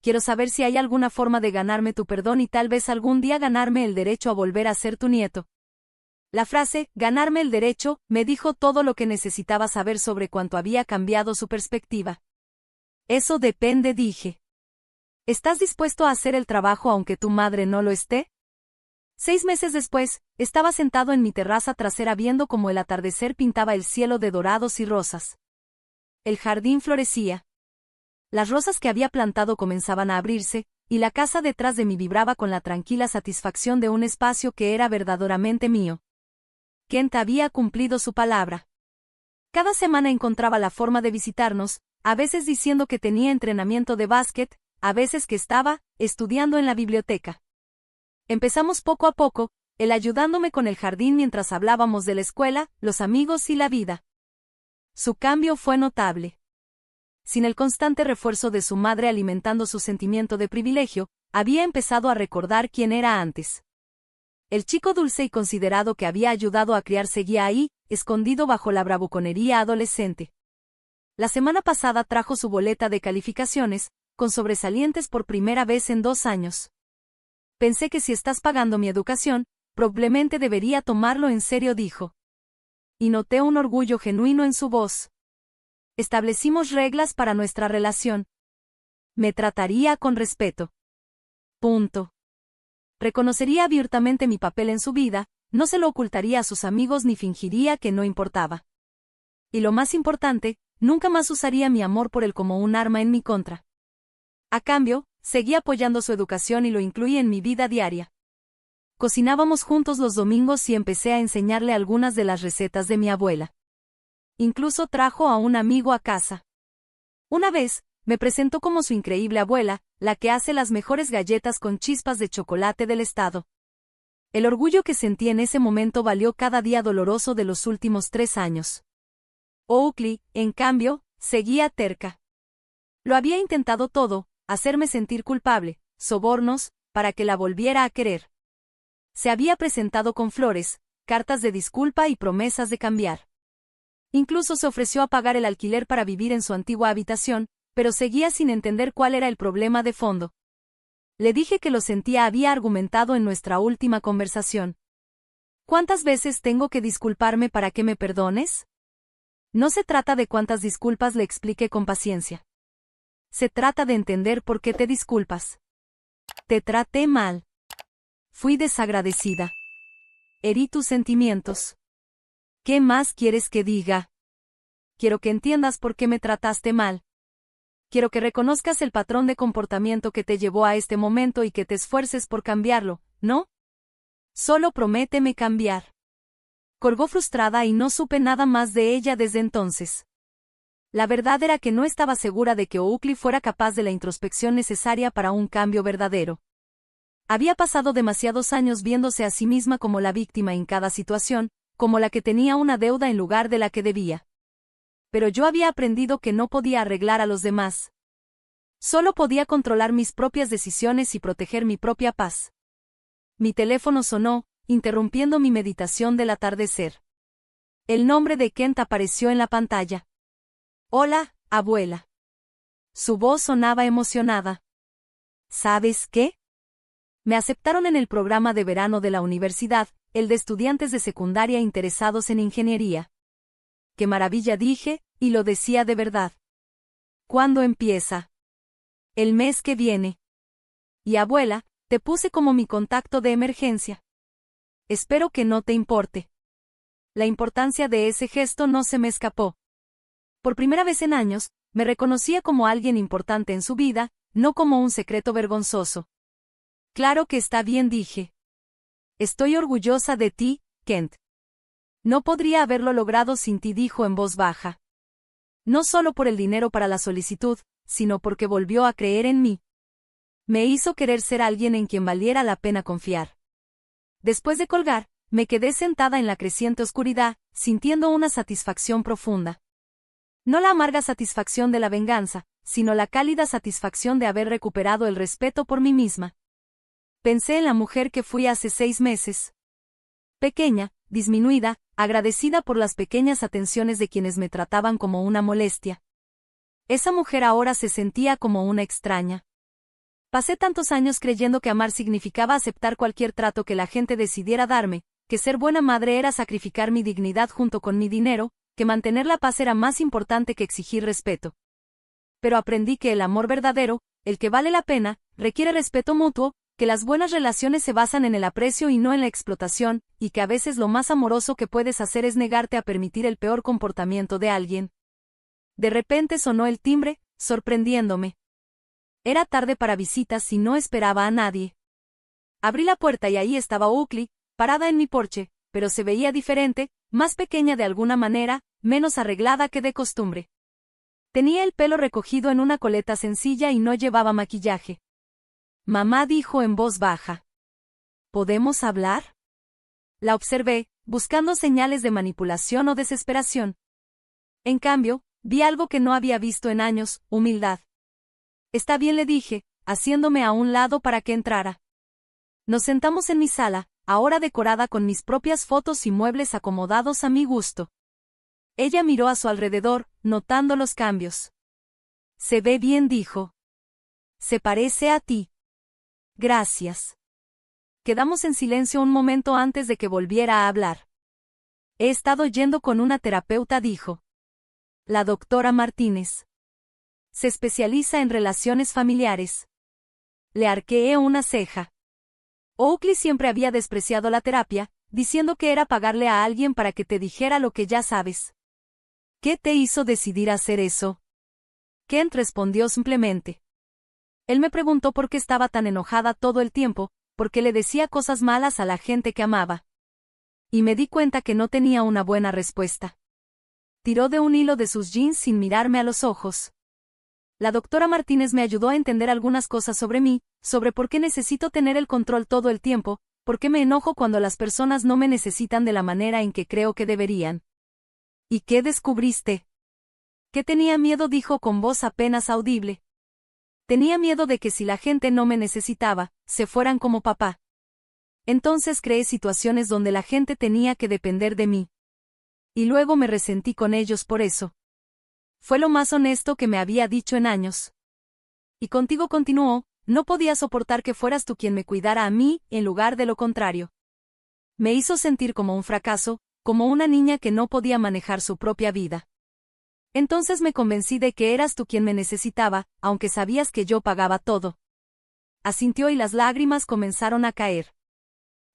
«Quiero saber si hay alguna forma de ganarme tu perdón y tal vez algún día ganarme el derecho a volver a ser tu nieto». La frase, ganarme el derecho, me dijo todo lo que necesitaba saber sobre cuánto había cambiado su perspectiva. Eso depende, dije. ¿Estás dispuesto a hacer el trabajo aunque tu madre no lo esté? 6 meses después, estaba sentado en mi terraza trasera viendo cómo el atardecer pintaba el cielo de dorados y rosas. El jardín florecía. Las rosas que había plantado comenzaban a abrirse, y la casa detrás de mí vibraba con la tranquila satisfacción de un espacio que era verdaderamente mío. Kent había cumplido su palabra. Cada semana encontraba la forma de visitarnos, a veces diciendo que tenía entrenamiento de básquet, a veces que estaba estudiando en la biblioteca. Empezamos poco a poco, él ayudándome con el jardín mientras hablábamos de la escuela, los amigos y la vida. Su cambio fue notable. Sin el constante refuerzo de su madre alimentando su sentimiento de privilegio, había empezado a recordar quién era antes. El chico dulce y considerado que había ayudado a criar seguía ahí, escondido bajo la bravuconería adolescente. La semana pasada trajo su boleta de calificaciones, con sobresalientes por primera vez en 2 años. Pensé que si estás pagando mi educación, probablemente debería tomarlo en serio, dijo. Y noté un orgullo genuino en su voz. Establecimos reglas para nuestra relación. Me trataría con respeto. Punto. Reconocería abiertamente mi papel en su vida, no se lo ocultaría a sus amigos ni fingiría que no importaba. Y lo más importante, nunca más usaría mi amor por él como un arma en mi contra. A cambio, seguí apoyando su educación y lo incluí en mi vida diaria. Cocinábamos juntos los domingos y empecé a enseñarle algunas de las recetas de mi abuela. Incluso trajo a un amigo a casa. Una vez, me presentó como su increíble abuela, la que hace las mejores galletas con chispas de chocolate del estado. El orgullo que sentí en ese momento valió cada día doloroso de los últimos 3 años. Oakley, en cambio, seguía terca. Lo había intentado todo, hacerme sentir culpable, sobornos, para que la volviera a querer. Se había presentado con flores, cartas de disculpa y promesas de cambiar. Incluso se ofreció a pagar el alquiler para vivir en su antigua habitación, pero seguía sin entender cuál era el problema de fondo. Le dije que lo sentía, había argumentado en nuestra última conversación. ¿Cuántas veces tengo que disculparme para que me perdones? No se trata de cuántas disculpas, le expliqué con paciencia. Se trata de entender por qué te disculpas. Te traté mal. Fui desagradecida. Herí tus sentimientos. ¿Qué más quieres que diga? Quiero que entiendas por qué me trataste mal. Quiero que reconozcas el patrón de comportamiento que te llevó a este momento y que te esfuerces por cambiarlo, ¿no? Solo prométeme cambiar. Colgó frustrada y no supe nada más de ella desde entonces. La verdad era que no estaba segura de que Oakley fuera capaz de la introspección necesaria para un cambio verdadero. Había pasado demasiados años viéndose a sí misma como la víctima en cada situación, como la que tenía una deuda en lugar de la que debía. Pero yo había aprendido que no podía arreglar a los demás. Solo podía controlar mis propias decisiones y proteger mi propia paz. Mi teléfono sonó, interrumpiendo mi meditación del atardecer. El nombre de Kent apareció en la pantalla. Hola, abuela. Su voz sonaba emocionada. ¿Sabes qué? Me aceptaron en el programa de verano de la universidad, el de estudiantes de secundaria interesados en ingeniería. ¡Qué maravilla!, dije, y lo decía de verdad. ¿Cuándo empieza? El mes que viene. Y abuela, te puse como mi contacto de emergencia. Espero que no te importe. La importancia de ese gesto no se me escapó. Por primera vez en años, me reconocía como alguien importante en su vida, no como un secreto vergonzoso. Claro que está bien, dije. Estoy orgullosa de ti, Kent. No podría haberlo logrado sin ti, dijo en voz baja. No solo por el dinero para la solicitud, sino porque volvió a creer en mí. Me hizo querer ser alguien en quien valiera la pena confiar. Después de colgar, me quedé sentada en la creciente oscuridad, sintiendo una satisfacción profunda. No la amarga satisfacción de la venganza, sino la cálida satisfacción de haber recuperado el respeto por mí misma. Pensé en la mujer que fui hace 6 meses. Pequeña, disminuida, agradecida por las pequeñas atenciones de quienes me trataban como una molestia. Esa mujer ahora se sentía como una extraña. Pasé tantos años creyendo que amar significaba aceptar cualquier trato que la gente decidiera darme, que ser buena madre era sacrificar mi dignidad junto con mi dinero, que mantener la paz era más importante que exigir respeto. Pero aprendí que el amor verdadero, el que vale la pena, requiere respeto mutuo, que las buenas relaciones se basan en el aprecio y no en la explotación, y que a veces lo más amoroso que puedes hacer es negarte a permitir el peor comportamiento de alguien. De repente sonó el timbre, sorprendiéndome. Era tarde para visitas y no esperaba a nadie. Abrí la puerta y ahí estaba Oakley, parada en mi porche, pero se veía diferente, más pequeña de alguna manera, menos arreglada que de costumbre. Tenía el pelo recogido en una coleta sencilla y no llevaba maquillaje. Mamá dijo en voz baja. ¿Podemos hablar? La observé, buscando señales de manipulación o desesperación. En cambio, vi algo que no había visto en años, humildad. Está bien, le dije, haciéndome a un lado para que entrara. Nos sentamos en mi sala, ahora decorada con mis propias fotos y muebles acomodados a mi gusto. Ella miró a su alrededor, notando los cambios. Se ve bien, dijo. Se parece a ti. Gracias. Quedamos en silencio un momento antes de que volviera a hablar. He estado yendo con una terapeuta, dijo. La doctora Martínez. Se especializa en relaciones familiares. Le arqueé una ceja. Oakley siempre había despreciado la terapia, diciendo que era pagarle a alguien para que te dijera lo que ya sabes. ¿Qué te hizo decidir hacer eso? Kent respondió simplemente. Él me preguntó por qué estaba tan enojada todo el tiempo, por qué le decía cosas malas a la gente que amaba. Y me di cuenta que no tenía una buena respuesta. Tiró de un hilo de sus jeans sin mirarme a los ojos. La doctora Martínez me ayudó a entender algunas cosas sobre mí, sobre por qué necesito tener el control todo el tiempo, por qué me enojo cuando las personas no me necesitan de la manera en que creo que deberían. ¿Y qué descubriste? Que tenía miedo, dijo con voz apenas audible. Tenía miedo de que si la gente no me necesitaba, se fueran como papá. Entonces creé situaciones donde la gente tenía que depender de mí. Y luego me resentí con ellos por eso. Fue lo más honesto que me había dicho en años. Y contigo, continuó, no podía soportar que fueras tú quien me cuidara a mí, en lugar de lo contrario. Me hizo sentir como un fracaso, como una niña que no podía manejar su propia vida. Entonces me convencí de que eras tú quien me necesitaba, aunque sabías que yo pagaba todo. Asintió y las lágrimas comenzaron a caer.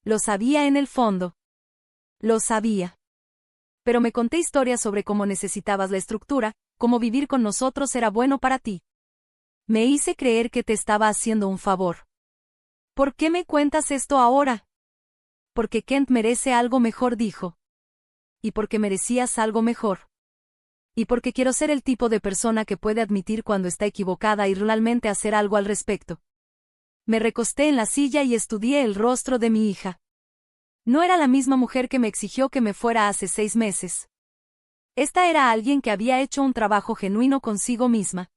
Lo sabía en el fondo. Lo sabía. Pero me conté historias sobre cómo necesitabas la estructura, cómo vivir con nosotros era bueno para ti. Me hice creer que te estaba haciendo un favor. ¿Por qué me cuentas esto ahora? Porque Kent merece algo mejor, dijo. Y porque merecías algo mejor. Y porque quiero ser el tipo de persona que puede admitir cuando está equivocada y realmente hacer algo al respecto. Me recosté en la silla y estudié el rostro de mi hija. No era la misma mujer que me exigió que me fuera hace 6 meses. Esta era alguien que había hecho un trabajo genuino consigo misma.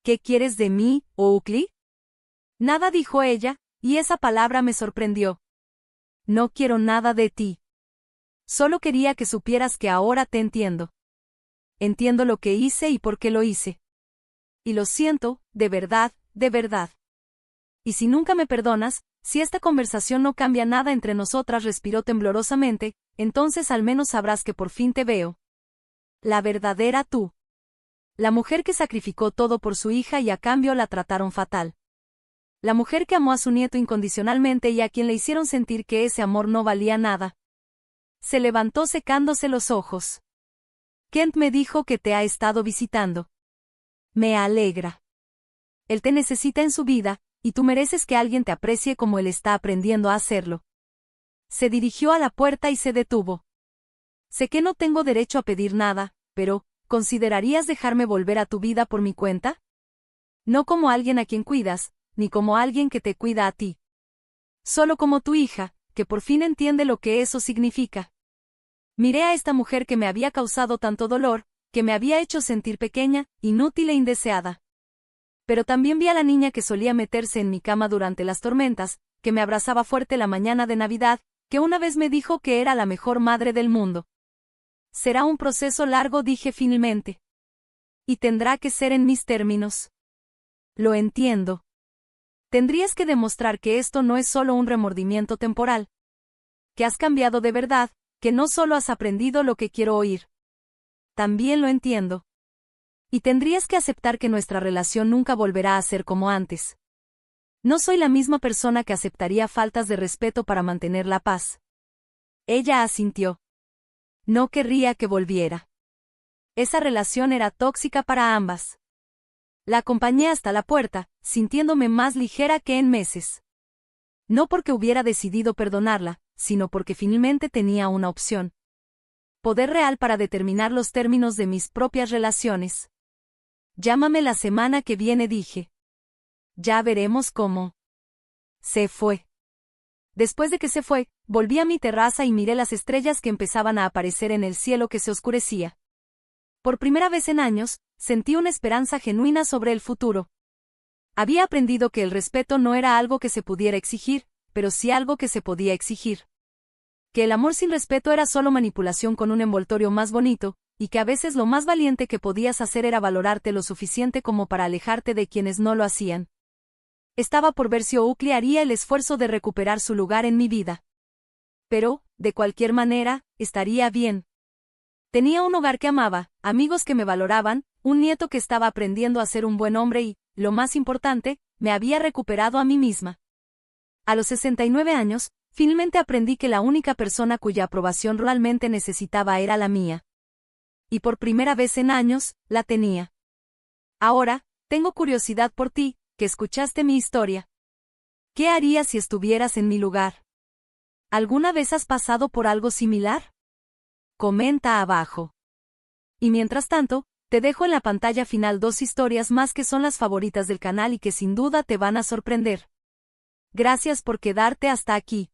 ¿Qué quieres de mí, Oakley? Nada, dijo ella, y esa palabra me sorprendió. No quiero nada de ti. Solo quería que supieras que ahora te entiendo. Entiendo lo que hice y por qué lo hice. Y lo siento, de verdad, de verdad. Y si nunca me perdonas, si esta conversación no cambia nada entre nosotras, respiró temblorosamente, entonces al menos sabrás que por fin te veo. La verdadera tú. La mujer que sacrificó todo por su hija y a cambio la trataron fatal. La mujer que amó a su nieto incondicionalmente y a quien le hicieron sentir que ese amor no valía nada. Se levantó secándose los ojos. Kent me dijo que te ha estado visitando. Me alegra. Él te necesita en su vida, y tú mereces que alguien te aprecie como él está aprendiendo a hacerlo. Se dirigió a la puerta y se detuvo. Sé que no tengo derecho a pedir nada, pero, ¿considerarías dejarme volver a tu vida por mi cuenta? No como alguien a quien cuidas, ni como alguien que te cuida a ti. Solo como tu hija, que por fin entiende lo que eso significa. Miré a esta mujer que me había causado tanto dolor, que me había hecho sentir pequeña, inútil e indeseada. Pero también vi a la niña que solía meterse en mi cama durante las tormentas, que me abrazaba fuerte la mañana de Navidad, que una vez me dijo que era la mejor madre del mundo. Será un proceso largo, dije finalmente. Y tendrá que ser en mis términos. Lo entiendo. Tendrías que demostrar que esto no es solo un remordimiento temporal. que has cambiado de verdad, que no solo has aprendido lo que quiero oír. También lo entiendo. Y tendrías que aceptar que nuestra relación nunca volverá a ser como antes. No soy la misma persona que aceptaría faltas de respeto para mantener la paz. Ella asintió. No querría que volviera. Esa relación era tóxica para ambas. La acompañé hasta la puerta, sintiéndome más ligera que en meses. No porque hubiera decidido perdonarla, sino porque finalmente tenía una opción. Poder real para determinar los términos de mis propias relaciones. Llámame la semana que viene, dije. Ya veremos cómo. Se fue. Después de que se fue, volví a mi terraza y miré las estrellas que empezaban a aparecer en el cielo que se oscurecía. Por primera vez en años, sentí una esperanza genuina sobre el futuro. Había aprendido que el respeto no era algo que se pudiera exigir, pero sí algo que se podía exigir. Que el amor sin respeto era solo manipulación con un envoltorio más bonito, y que a veces lo más valiente que podías hacer era valorarte lo suficiente como para alejarte de quienes no lo hacían. Estaba por ver si Oakley haría el esfuerzo de recuperar su lugar en mi vida. Pero, de cualquier manera, estaría bien. Tenía un hogar que amaba, amigos que me valoraban, un nieto que estaba aprendiendo a ser un buen hombre y, lo más importante, me había recuperado a mí misma. A los 69 años, finalmente aprendí que la única persona cuya aprobación realmente necesitaba era la mía. Y por primera vez en años, la tenía. Ahora, tengo curiosidad por ti, que escuchaste mi historia. ¿Qué harías si estuvieras en mi lugar? ¿Alguna vez has pasado por algo similar? Comenta abajo. Y mientras tanto, te dejo en la pantalla final 2 historias más que son las favoritas del canal y que sin duda te van a sorprender. Gracias por quedarte hasta aquí.